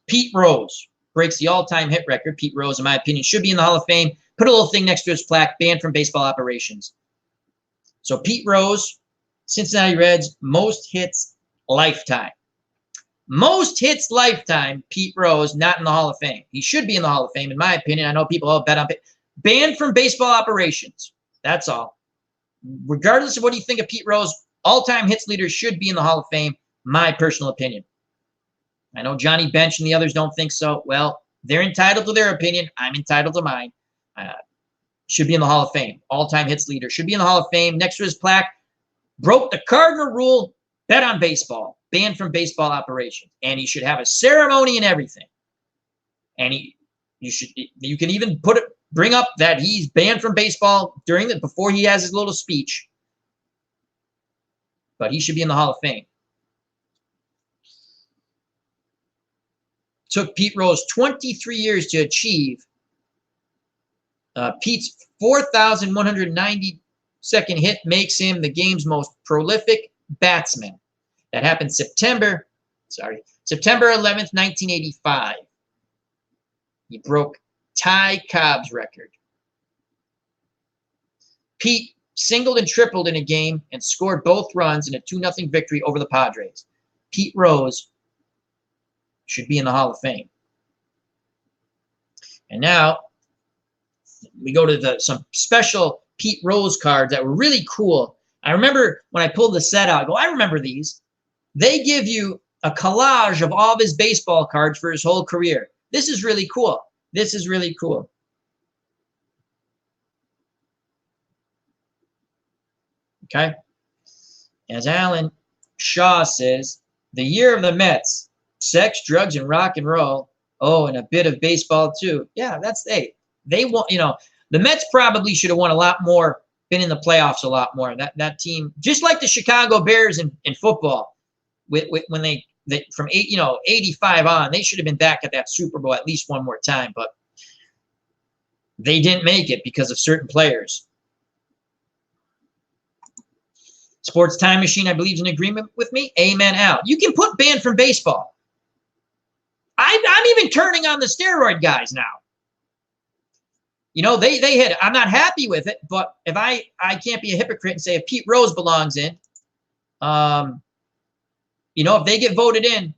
Pete Rose breaks the all-time hit record. Pete Rose, in my opinion, should be in the Hall of Fame. Put a little thing next to his plaque, banned from baseball operations. So Pete Rose, Cincinnati Reds, most hits lifetime. Most hits lifetime, Pete Rose, not in the Hall of Fame. He should be in the Hall of Fame, in my opinion. I know people all bet on it. Banned from baseball operations. That's all. Regardless of what you think of Pete Rose, all-time hits leader should be in the Hall of Fame, my personal opinion. I know Johnny Bench and the others don't think so. Well, they're entitled to their opinion. I'm entitled to mine. Should be in the Hall of Fame. All-time hits leader. Should be in the Hall of Fame. Next to his plaque, broke the Cardinal rule, bet on baseball. Banned from baseball operations. And he should have a ceremony and everything. And you can even bring up that he's banned from baseball before he has his little speech. But he should be in the Hall of Fame. Took Pete Rose 23 years to achieve. Pete's 4,192nd hit makes him the game's most prolific batsman. That happened September 11th, 1985. He broke Ty Cobb's record. Pete singled and tripled in a game and scored both runs in a 2-0 victory over the Padres. Pete Rose should be in the Hall of Fame. And now we go to some special Pete Rose cards that were really cool. I remember when I pulled the set out, I remember these. They give you a collage of all of his baseball cards for his whole career. This is really cool. This is really cool. Okay. As Alan Shaw says, the year of the Mets, sex, drugs, and rock and roll. Oh, and a bit of baseball too. Yeah, they want, the Mets probably should have won a lot more, been in the playoffs a lot more. That team, just like the Chicago Bears in football, when they from 85 on, they should have been back at that Super Bowl at least one more time, but they didn't make it because of certain players. Sports Time Machine, I believe, is in agreement with me. Amen out. You can put banned from baseball. I'm even turning on the steroid guys now. They hit it. I'm not happy with it, but if I can't be a hypocrite and say if Pete Rose belongs in, if they get voted in,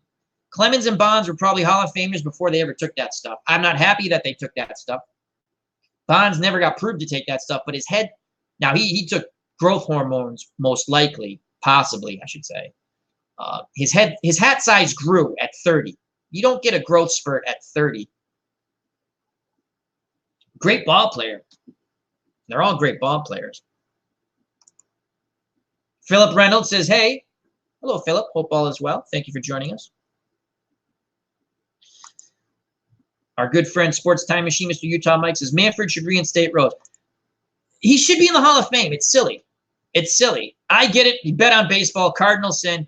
Clemens and Bonds were probably Hall of Famers before they ever took that stuff. I'm not happy that they took that stuff. Bonds never got proved to take that stuff, but his head, now he took growth hormones, most likely, possibly, I should say. His hat size grew at 30. You don't get a growth spurt at 30. Great ball player. They're all great ball players. Philip Reynolds says, hey. Hello, Philip. Hope all is well. Thank you for joining us. Our good friend, Sports Time Machine, Mr. Utah Mike, says, Manfred should reinstate Rose. He should be in the Hall of Fame. It's silly. It's silly. I get it. You bet on baseball. Cardinals sin.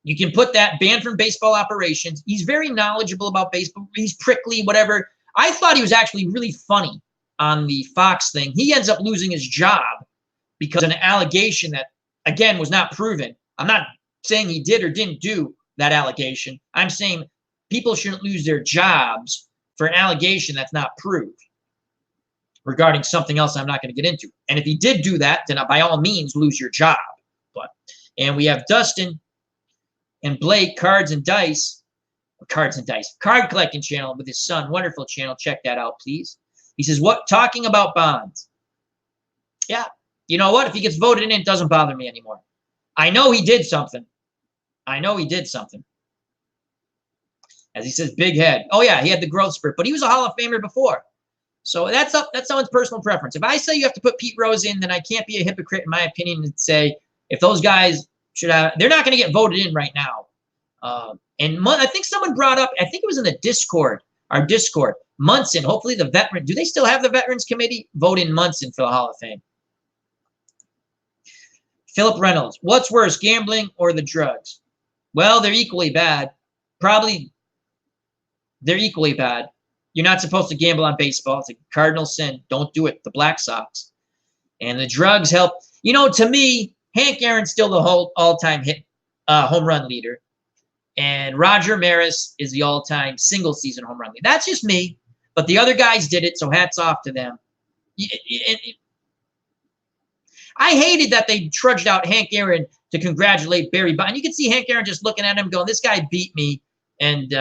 You can put that banned from baseball operations. He's very knowledgeable about baseball. He's prickly, whatever. I thought he was actually really funny on the Fox thing. He ends up losing his job because of an allegation that, again, was not proven. I'm not saying he did or didn't do that allegation. I'm saying people shouldn't lose their jobs for an allegation that's not proved regarding something else I'm not going to get into. And if he did do that, then by all means, lose your job. And we have Dustin and Blake, Cards and Dice. Cards and Dice. Card collecting channel with his son. Wonderful channel. Check that out, please. He says, what? Talking about Bonds. Yeah. You know what? If he gets voted in, it doesn't bother me anymore. I know he did something. I know he did something. As he says, big head. Oh, yeah, he had the growth spurt. But he was a Hall of Famer before. So that's someone's personal preference. If I say you have to put Pete Rose in, then I can't be a hypocrite, in my opinion, and say if those guys should have – they're not going to get voted in right now. And I think someone brought up – I think it was in the Discord, our Discord, Munson. Hopefully the veteran – do they still have the Veterans Committee? Vote in Munson for the Hall of Fame. Philip Reynolds. What's worse, gambling or the drugs? Well, they're equally bad. Probably they're equally bad. You're not supposed to gamble on baseball. It's a cardinal sin. Don't do it. The Black Sox. And the drugs help. You know, to me, Hank Aaron's still the whole all-time hit home run leader. And Roger Maris is the all-time single-season home run leader. That's just me. But the other guys did it, so hats off to them. I hated that they trudged out Hank Aaron to congratulate Barry Bonds. You can see Hank Aaron just looking at him going, this guy beat me. And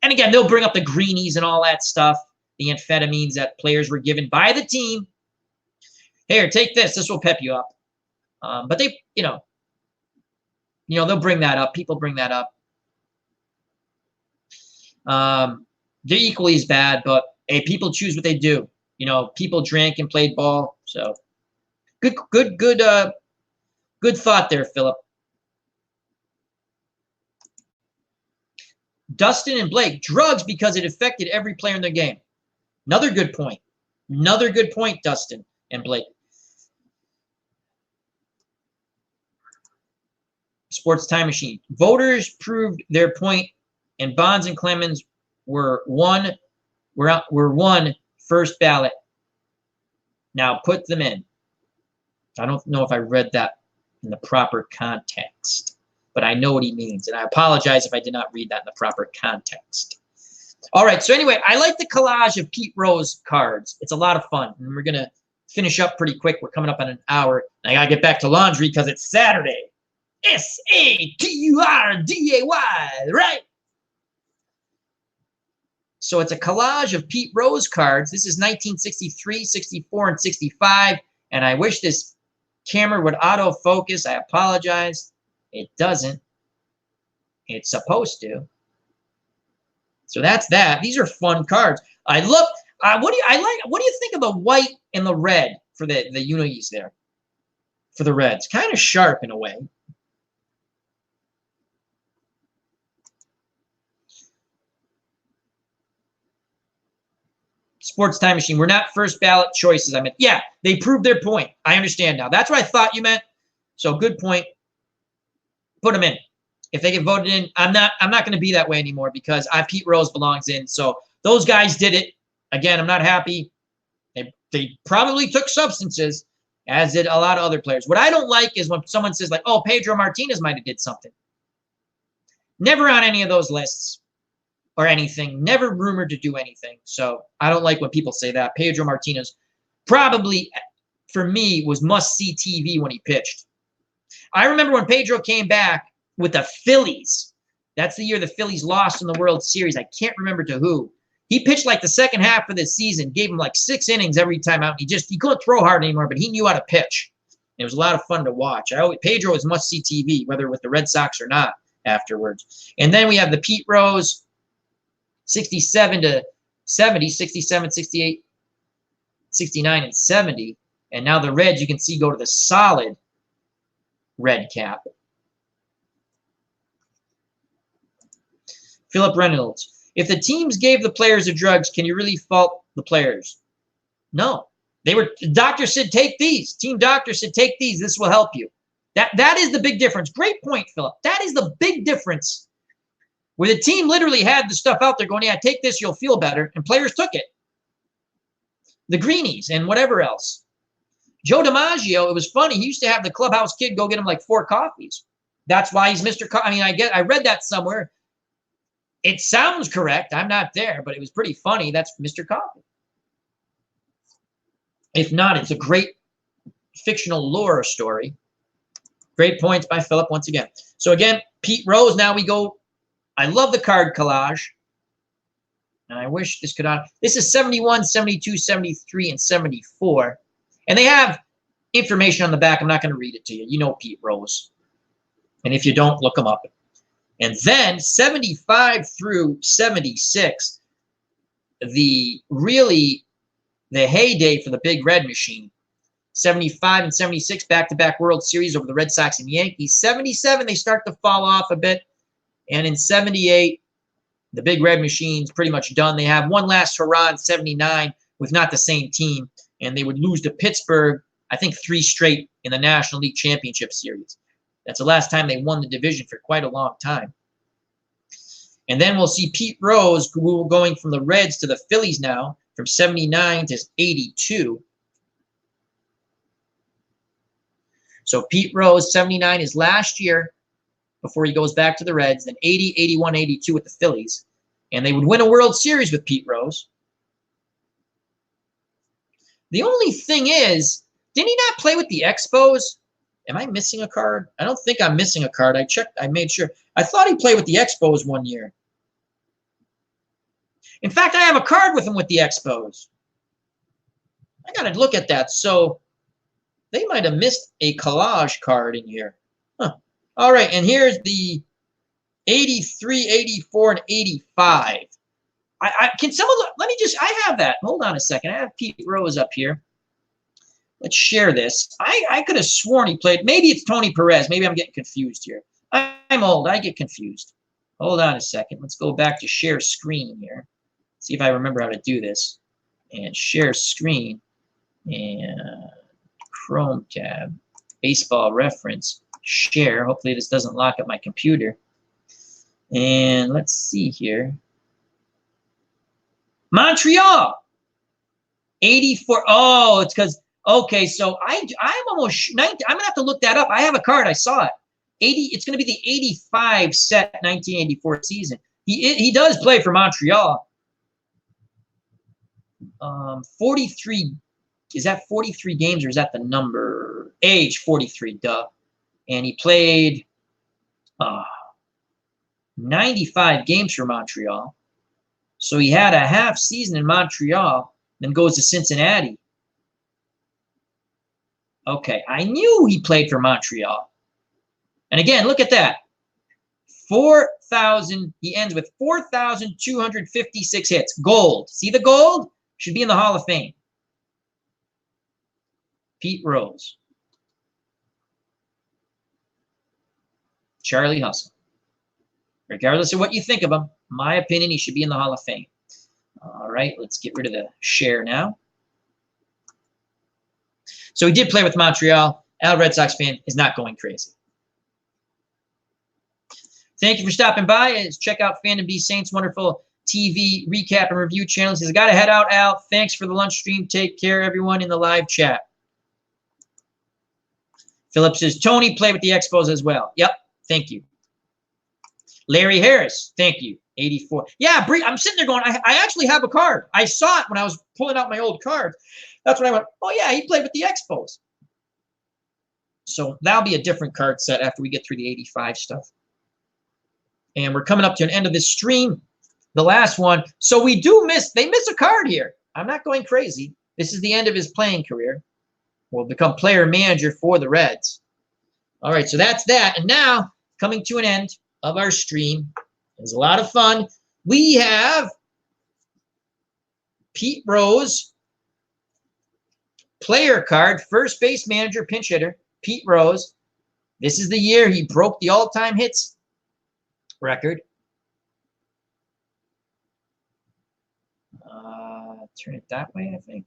again, they'll bring up the greenies and all that stuff, the amphetamines that players were given by the team. Here, take this. This will pep you up. But they, they'll bring that up. People bring that up. They're equally as bad, but hey, people choose what they do. People drank and played ball. So good thought there, Philip. Dustin and Blake, drugs because it affected every player in the game. Another good point. Another good point, Dustin and Blake. Sports Time Machine. Voters proved their point, and Bonds and Clemens were one first ballot. Now put them in. I don't know if I read that in the proper context, but I know what he means, and I apologize if I did not read that in the proper context. All right, so anyway, I like the collage of Pete Rose cards. It's a lot of fun, and we're going to finish up pretty quick. We're coming up on an hour, and I got to get back to laundry because it's Saturday. S-A-T-U-R-D-A-Y, right? So it's a collage of Pete Rose cards. This is 1963, 64, and 65, and I wish this camera would autofocus. I apologize. It doesn't. It's supposed to. So that's that. These are fun cards. I look. What do you think of the white and the red for the unis there? For the Reds, kind of sharp in a way. Sports Time Machine. We're not first ballot choices. I meant, yeah, they proved their point. I understand now. That's what I thought you meant. So good point. Put them in. If they get voted in, I'm not going to be that way anymore because Pete Rose belongs in. So those guys did it. Again, I'm not happy. They probably took substances, as did a lot of other players. What I don't like is when someone says like, oh, Pedro Martinez might have did something. Never on any of those lists or anything. Never rumored to do anything. So I don't like when people say that. Pedro Martinez probably, for me, was must-see TV when he pitched. I remember when Pedro came back with the Phillies. That's the year the Phillies lost in the World Series. I can't remember to who. He pitched like the second half of the season, gave him like 6 innings every time out. He couldn't throw hard anymore, but he knew how to pitch. It was a lot of fun to watch. Pedro was must-see TV, whether with the Red Sox or not afterwards. And then we have the Pete Rose 67 to 70, 67, 68, 69, and 70. And now the Reds, you can see, go to the solid red cap. Philip Reynolds. If the teams gave the players the drugs, can you really fault the players? No. The doctor said, take these. Team doctor said, take these. This will help you. That is the big difference. Great point, Philip. That is the big difference. Where the team literally had the stuff out there going, yeah, take this, you'll feel better. And players took it. The greenies and whatever else. Joe DiMaggio, it was funny. He used to have the clubhouse kid go get him like 4 coffees. That's why he's Mr. I read that somewhere. It sounds correct. I'm not there, but it was pretty funny. That's Mr. Coffee. If not, it's a great fictional lore story. Great points by Philip once again. So again, Pete Rose. Now we go I love the card collage. And I wish this could this is 71, 72, 73, and 74. And they have information on the back. I'm not going to read it to you. You know Pete Rose. And if you don't, look them up. And then 75 through 76, the heyday for the Big Red Machine. 75 and 76, back-to-back World Series over the Red Sox and Yankees. 77, they start to fall off a bit. And in 78, the Big Red Machine's pretty much done. They have one last hurrah in 79 with not the same team, and they would lose to Pittsburgh, I think 3 straight in the National League Championship Series. That's the last time they won the division for quite a long time. And then we'll see Pete Rose going from the Reds to the Phillies now, from 79 to 82. So Pete Rose, 79 is last year before he goes back to the Reds, then 80, 81, 82 with the Phillies. And they would win a World Series with Pete Rose. The only thing is, didn't he not play with the Expos? Am I missing a card? I don't think I'm missing a card. I checked. I made sure. I thought he played with the Expos one year. In fact, I have a card with him with the Expos. I got to look at that. So they might have missed a collage card in here. Huh. All right, and here's the 83, 84, and 85. Can someone let me just, I have that. Hold on a second. I have Pete Rose up here. Let's share this. I could have sworn he played. Maybe it's Tony Perez. Maybe I'm getting confused here. I'm old. I get confused. Hold on a second. Let's go back to share screen here. See if I remember how to do this. And share screen. And Chrome tab. Baseball reference. Share. Hopefully this doesn't lock up my computer. And let's see here. Montreal. 84. Oh, it's because, okay, so I'm almost 90. I'm going to have to look that up. I have a card. I saw it. 80. It's going to be the 85 set 1984 season. He does play for Montreal. 43. Is that 43 games or is that the number? Age 43, duh. And he played 95 games for Montreal. So he had a half season in Montreal, then goes to Cincinnati. Okay, I knew he played for Montreal. And again, look at that. 4,000, he ends with 4,256 hits. Gold. See the gold? Should be in the Hall of Fame. Pete Rose. Charlie Hustle. Regardless of what you think of him, my opinion, he should be in the Hall of Fame. All right, let's get rid of the share now. So he did play with Montreal. Al Red Sox fan is not going crazy. Thank you for stopping by. Check out Fandom B Saints' wonderful TV recap and review channels. He's got to head out, Al. Thanks for the lunch stream. Take care, everyone in the live chat. Philip says, Tony played with the Expos as well. Yep, thank you. Larry Harris, thank you. 84. Yeah, I'm sitting there going, I actually have a card. I saw it when I was pulling out my old card. That's when I went, oh, yeah, he played with the Expos. So that'll be a different card set after we get through the 85 stuff. And we're coming up to an end of this stream. The last one. So we do they miss a card here. I'm not going crazy. This is the end of his playing career. Will become player manager for the Reds. All right, so that's that. And now, coming to an end of our stream. It was a lot of fun. We have Pete Rose, player card, first base manager, pinch hitter, Pete Rose. This is the year he broke the all-time hits record. Turn it that way, I think.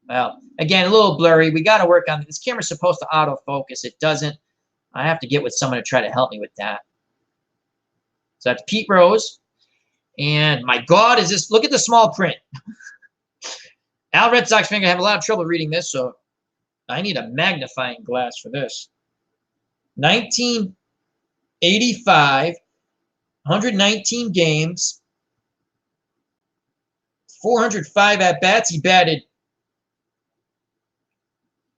Well, again, a little blurry. We got to work on it. This camera's supposed to autofocus. It doesn't. I have to get with someone to try to help me with that. So that's Pete Rose. And my God, is this, look at the small print. Al Red Sox fan, I have a lot of trouble reading this, so I need a magnifying glass for this. 1985, 119 games, 405 at-bats. He batted.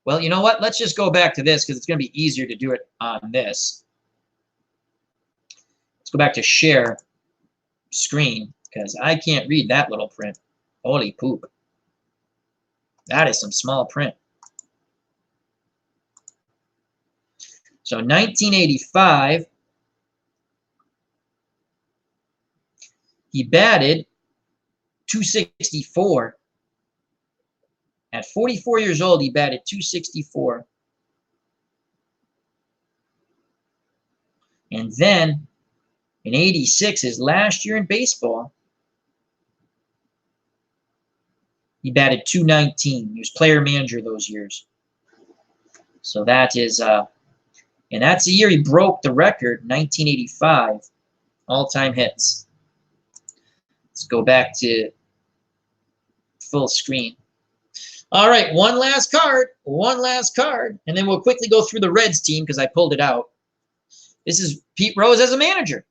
Well, you know what? Let's just go back to this because it's going to be easier to do it on this. Let's go back to share. screen because I can't read that little print. Holy poop. That is some small print. So 1985, he batted .264. At 44 years old, he batted .264. And then in 86, his last year in baseball, he batted .219. He was player manager those years. So that is, and that's the year he broke the record, 1985, all-time hits. Let's go back to full screen. All right, one last card, and then we'll quickly go through the Reds team because I pulled it out. This is Pete Rose as a manager.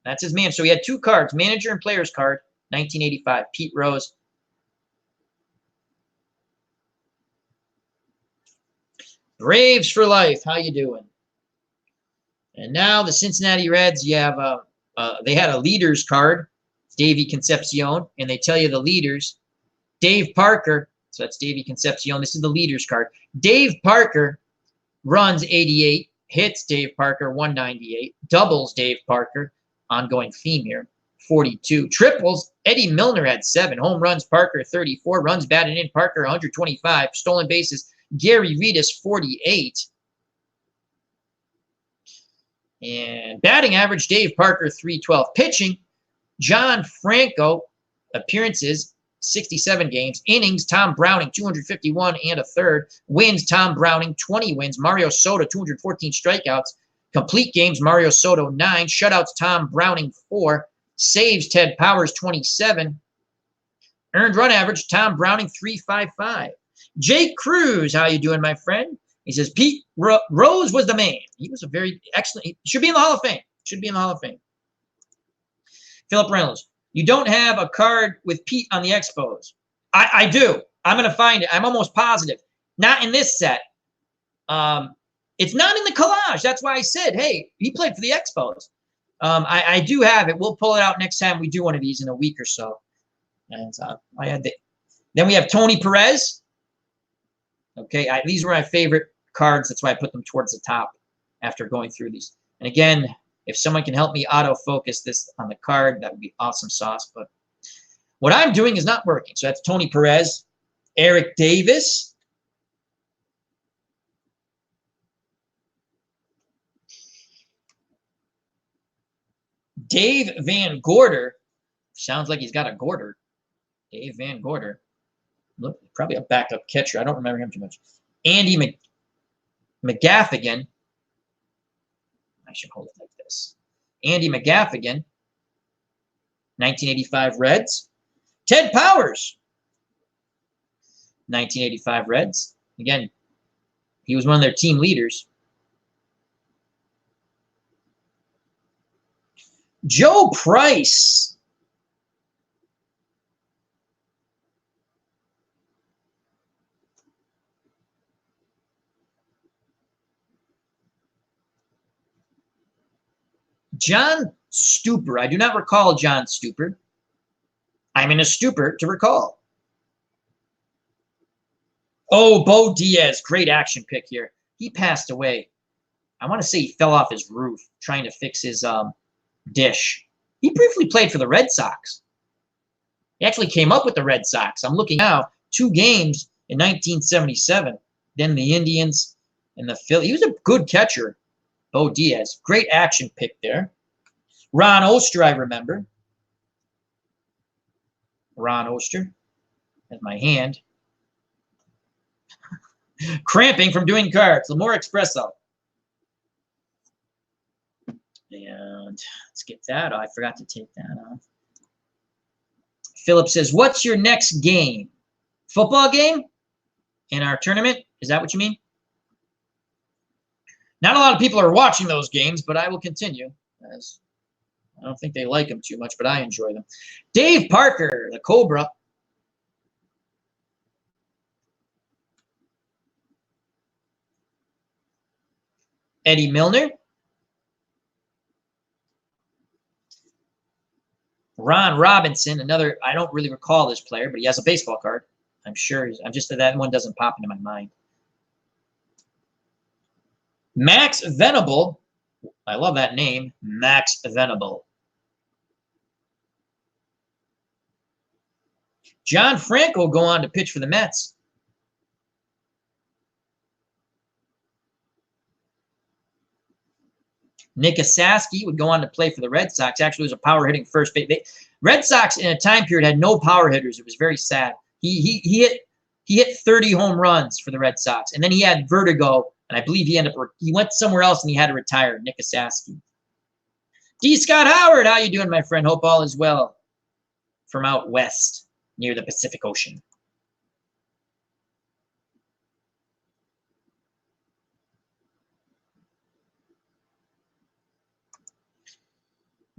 That's his man. So he had two cards, manager and player's card, 1985, Pete Rose. Braves for life. How you doing? And now the Cincinnati Reds, you have they had a leaders card, Davey Concepcion, and they tell you the leaders. Dave Parker, so that's Davey Concepcion. This is the leaders card. Dave Parker runs 88, hits Dave Parker 198, doubles Dave Parker, ongoing theme here, 42. Triples, Eddie Milner had 7. Home runs, Parker 34. Runs batted in, Parker 125. Stolen bases, Gary Redus 48. And batting average, Dave Parker 312. Pitching, John Franco, appearances 67 games. Innings, Tom Browning 251 and a third. Wins, Tom Browning 20 wins. Mario Soto 214 strikeouts. Complete games, Mario Soto 9. Shutouts, Tom Browning 4. Saves, Ted Powers 27. Earned run average, Tom Browning 355. Jake Cruz, how you doing, my friend? He says, Pete Rose was the man. He was a very excellent. He should be in the Hall of Fame. Should be in the Hall of Fame. Philip Reynolds, you don't have a card with Pete on the Expos. I do. I'm going to find it. I'm almost positive. Not in this set. It's not in the collage. That's why I said, hey, he played for the Expos. I do have it. We'll pull it out next time we do one of these in a week or so. And I had the. Then we have Tony Perez. Okay, these were my favorite cards. That's why I put them towards the top after going through these. And again, if someone can help me autofocus this on the card, that would be awesome sauce. But what I'm doing is not working. So that's Tony Perez, Eric Davis, Dave Van Gorder. Sounds like he's got a Gorder. Dave Van Gorder. Look, probably a backup catcher. I don't remember him too much. Andy McGaffigan. I should hold it like this. Andy McGaffigan. 1985 Reds. Ted Powers. 1985 Reds. Again, he was one of their team leaders. Joe Price. John Stupor. I do not recall John Stupor. I'm in a stupor to recall. Oh, Bo Diaz. Great action pick here. He passed away. I want to say he fell off his roof trying to fix his dish. He briefly played for the Red Sox. He actually came up with the Red Sox. I'm looking now. 2 games in 1977. Then the Indians and the Phillies. He was a good catcher. Bo Diaz. Great action pick there. Ron Oster, I remember. Ron Oster. That's my hand. Cramping from doing cards. Lamore Espresso. And let's get that. Oh, I forgot to take that off. Philip says, what's your next game? Football game? In our tournament? Is that what you mean? Not a lot of people are watching those games, but I will continue. As I don't think they like them too much, but I enjoy them. Dave Parker, the Cobra. Eddie Milner. Ron Robinson, another, I don't really recall this player, but he has a baseball card. I'm sure. I'm just that one doesn't pop into my mind. Max Venable. I love that name. Max Venable. John Franco will go on to pitch for the Mets. Nick Esaski would go on to play for the Red Sox. Actually, was a power hitting first base. Red Sox in a time period had no power hitters. It was very sad. He hit 30 home runs for the Red Sox, and then he had vertigo, and I believe he went somewhere else and he had to retire. Nick Esaski. D. Scott Howard, how you doing, my friend? Hope all is well from out west near the Pacific Ocean.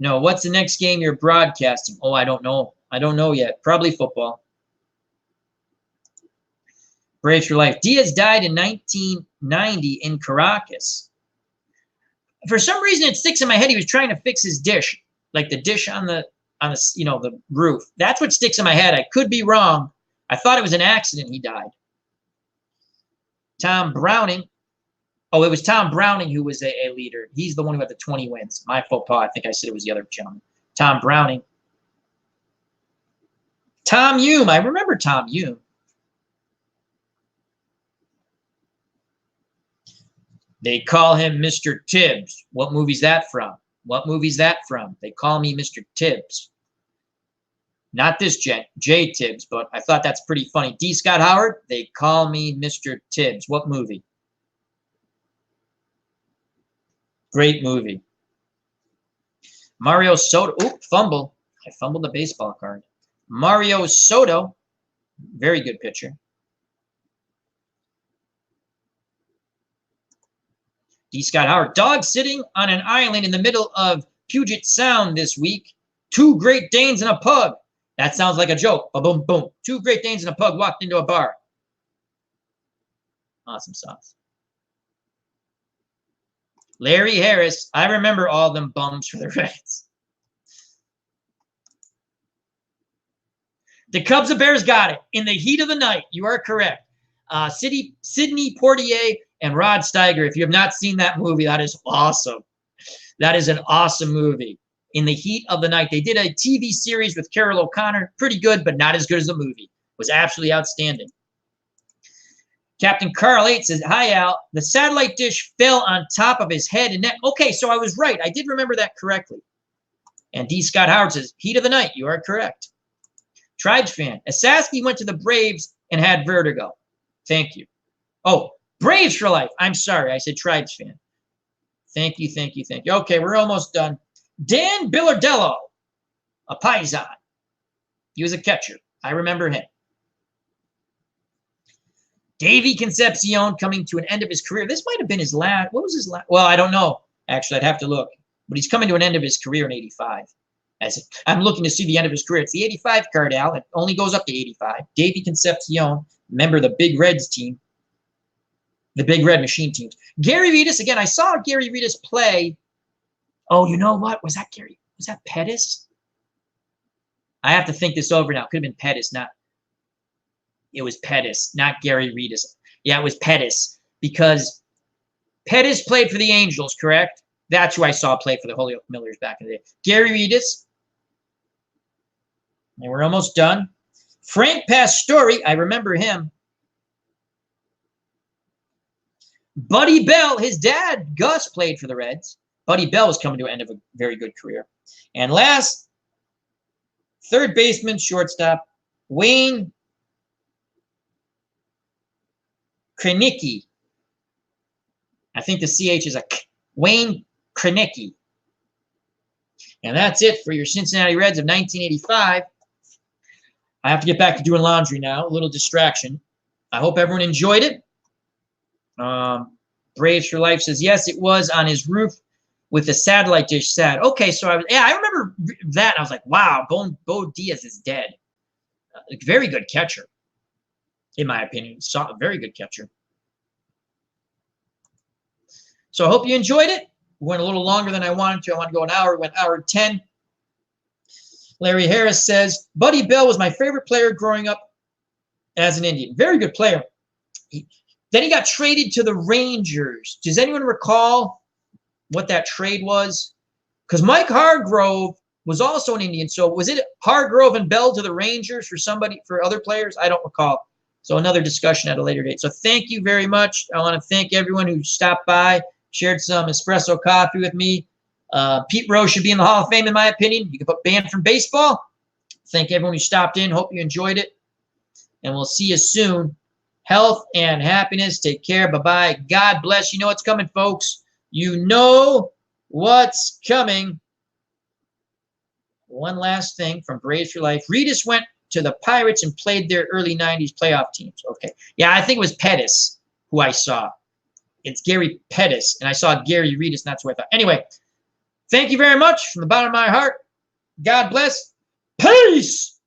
No, what's the next game you're broadcasting? Oh, I don't know. I don't know yet. Probably football. Braves for life. Diaz died in 1990 in Caracas. For some reason, it sticks in my head. He was trying to fix his dish, like the dish on the the roof. That's what sticks in my head. I could be wrong. I thought it was an accident. He died. Tom Browning. Oh, it was Tom Browning who was a leader. He's the one who had the 20 wins. My faux pas. I think I said it was the other gentleman. Tom Browning. Tom Hume. I remember Tom Hume. They call him Mr. Tibbs. What movie's that from? What movie's that from? They call me Mr. Tibbs. Not this J Tibbs, but I thought that's pretty funny. D. Scott Howard, they call me Mr. Tibbs. What movie? Great movie. Mario Soto. Oop, fumble. I fumbled the baseball card. Mario Soto, very good pitcher. D. Scott Howard. Dog sitting on an island in the middle of Puget Sound this week. 2 Great Danes and a pug. That sounds like a joke. Boom, boom. 2 Great Danes and a pug walked into a bar. Awesome sauce. Larry Harris. I remember all them bums for the Reds. The Cubs and Bears got it. In the heat of the night. You are correct. Sidney Poitier and Rod Steiger. If you have not seen that movie, that is awesome. That is an awesome movie. In the heat of the night. They did a TV series with Carol O'Connor. Pretty good, but not as good as the movie. It was absolutely outstanding. Captain Carl 8 says, hi, Al. The satellite dish fell on top of his head and neck. Okay, so I was right. I did remember that correctly. And D. Scott Howard says, heat of the night. You are correct. Tribes fan. Esaski went to the Braves and had vertigo. Thank you. Oh, Braves for life. I'm sorry. I said Tribes fan. Thank you, thank you, thank you. Okay, we're almost done. Dan Billardello, a Paisan. He was a catcher. I remember him. Davey Concepcion coming to an end of his career. This might have been his last. What was his last? Well, I don't know. Actually, I'd have to look. But he's coming to an end of his career in 85. I'm looking to see the end of his career. It's the 85 card, Al. It only goes up to 85. Davey Concepcion, member of the Big Reds team. The Big Red Machine teams. Gary Vitas, again, I saw Gary Vitas play. Oh, you know what? Was that Gary? Was that Pettis? I have to think this over now. It could have been Pettis, not. It was Pettis, not Gary Vitas. Yeah, it was Pettis because Pettis played for the Angels, correct? That's who I saw play for the Holyoke Millers back in the day. Gary Vitas. And we're almost done. Frank Pastore, I remember him. Buddy Bell, his dad, Gus, played for the Reds. Buddy Bell was coming to an end of a very good career. And last, third baseman, shortstop, Wayne Krenicki. I think the CH is a K. Wayne Krenicki. And that's it for your Cincinnati Reds of 1985. I have to get back to doing laundry now. A little distraction. I hope everyone enjoyed it. Braves for Life says, yes, it was on his roof with the satellite dish sad. Okay, so I remember that. I was like, wow, Bo Diaz is dead. Very good catcher, in my opinion. A very good catcher. So I hope you enjoyed it. We went a little longer than I wanted to. I want to go an hour. We went hour 10. Larry Harris says, Buddy Bell was my favorite player growing up as an Indian. Very good player. Then he got traded to the Rangers. Does anyone recall what that trade was? Because Mike Hargrove was also an Indian. So was it Hargrove and Bell to the Rangers for other players? I don't recall. So another discussion at a later date. So thank you very much. I want to thank everyone who stopped by, shared some espresso coffee with me. Pete Rose should be in the Hall of Fame, in my opinion. You can put banned from baseball. Thank everyone who stopped in. Hope you enjoyed it. And we'll see you soon. Health and happiness. Take care. Bye-bye. God bless. You know what's coming, folks. You know what's coming. One last thing from Braves for Life. Reedus went to the Pirates and played their early 90s playoff teams. Okay. Yeah, I think it was Pettis who I saw. It's Gary Pettis. And I saw Gary Reedus, and that's what I thought. Anyway, thank you very much from the bottom of my heart. God bless. Peace.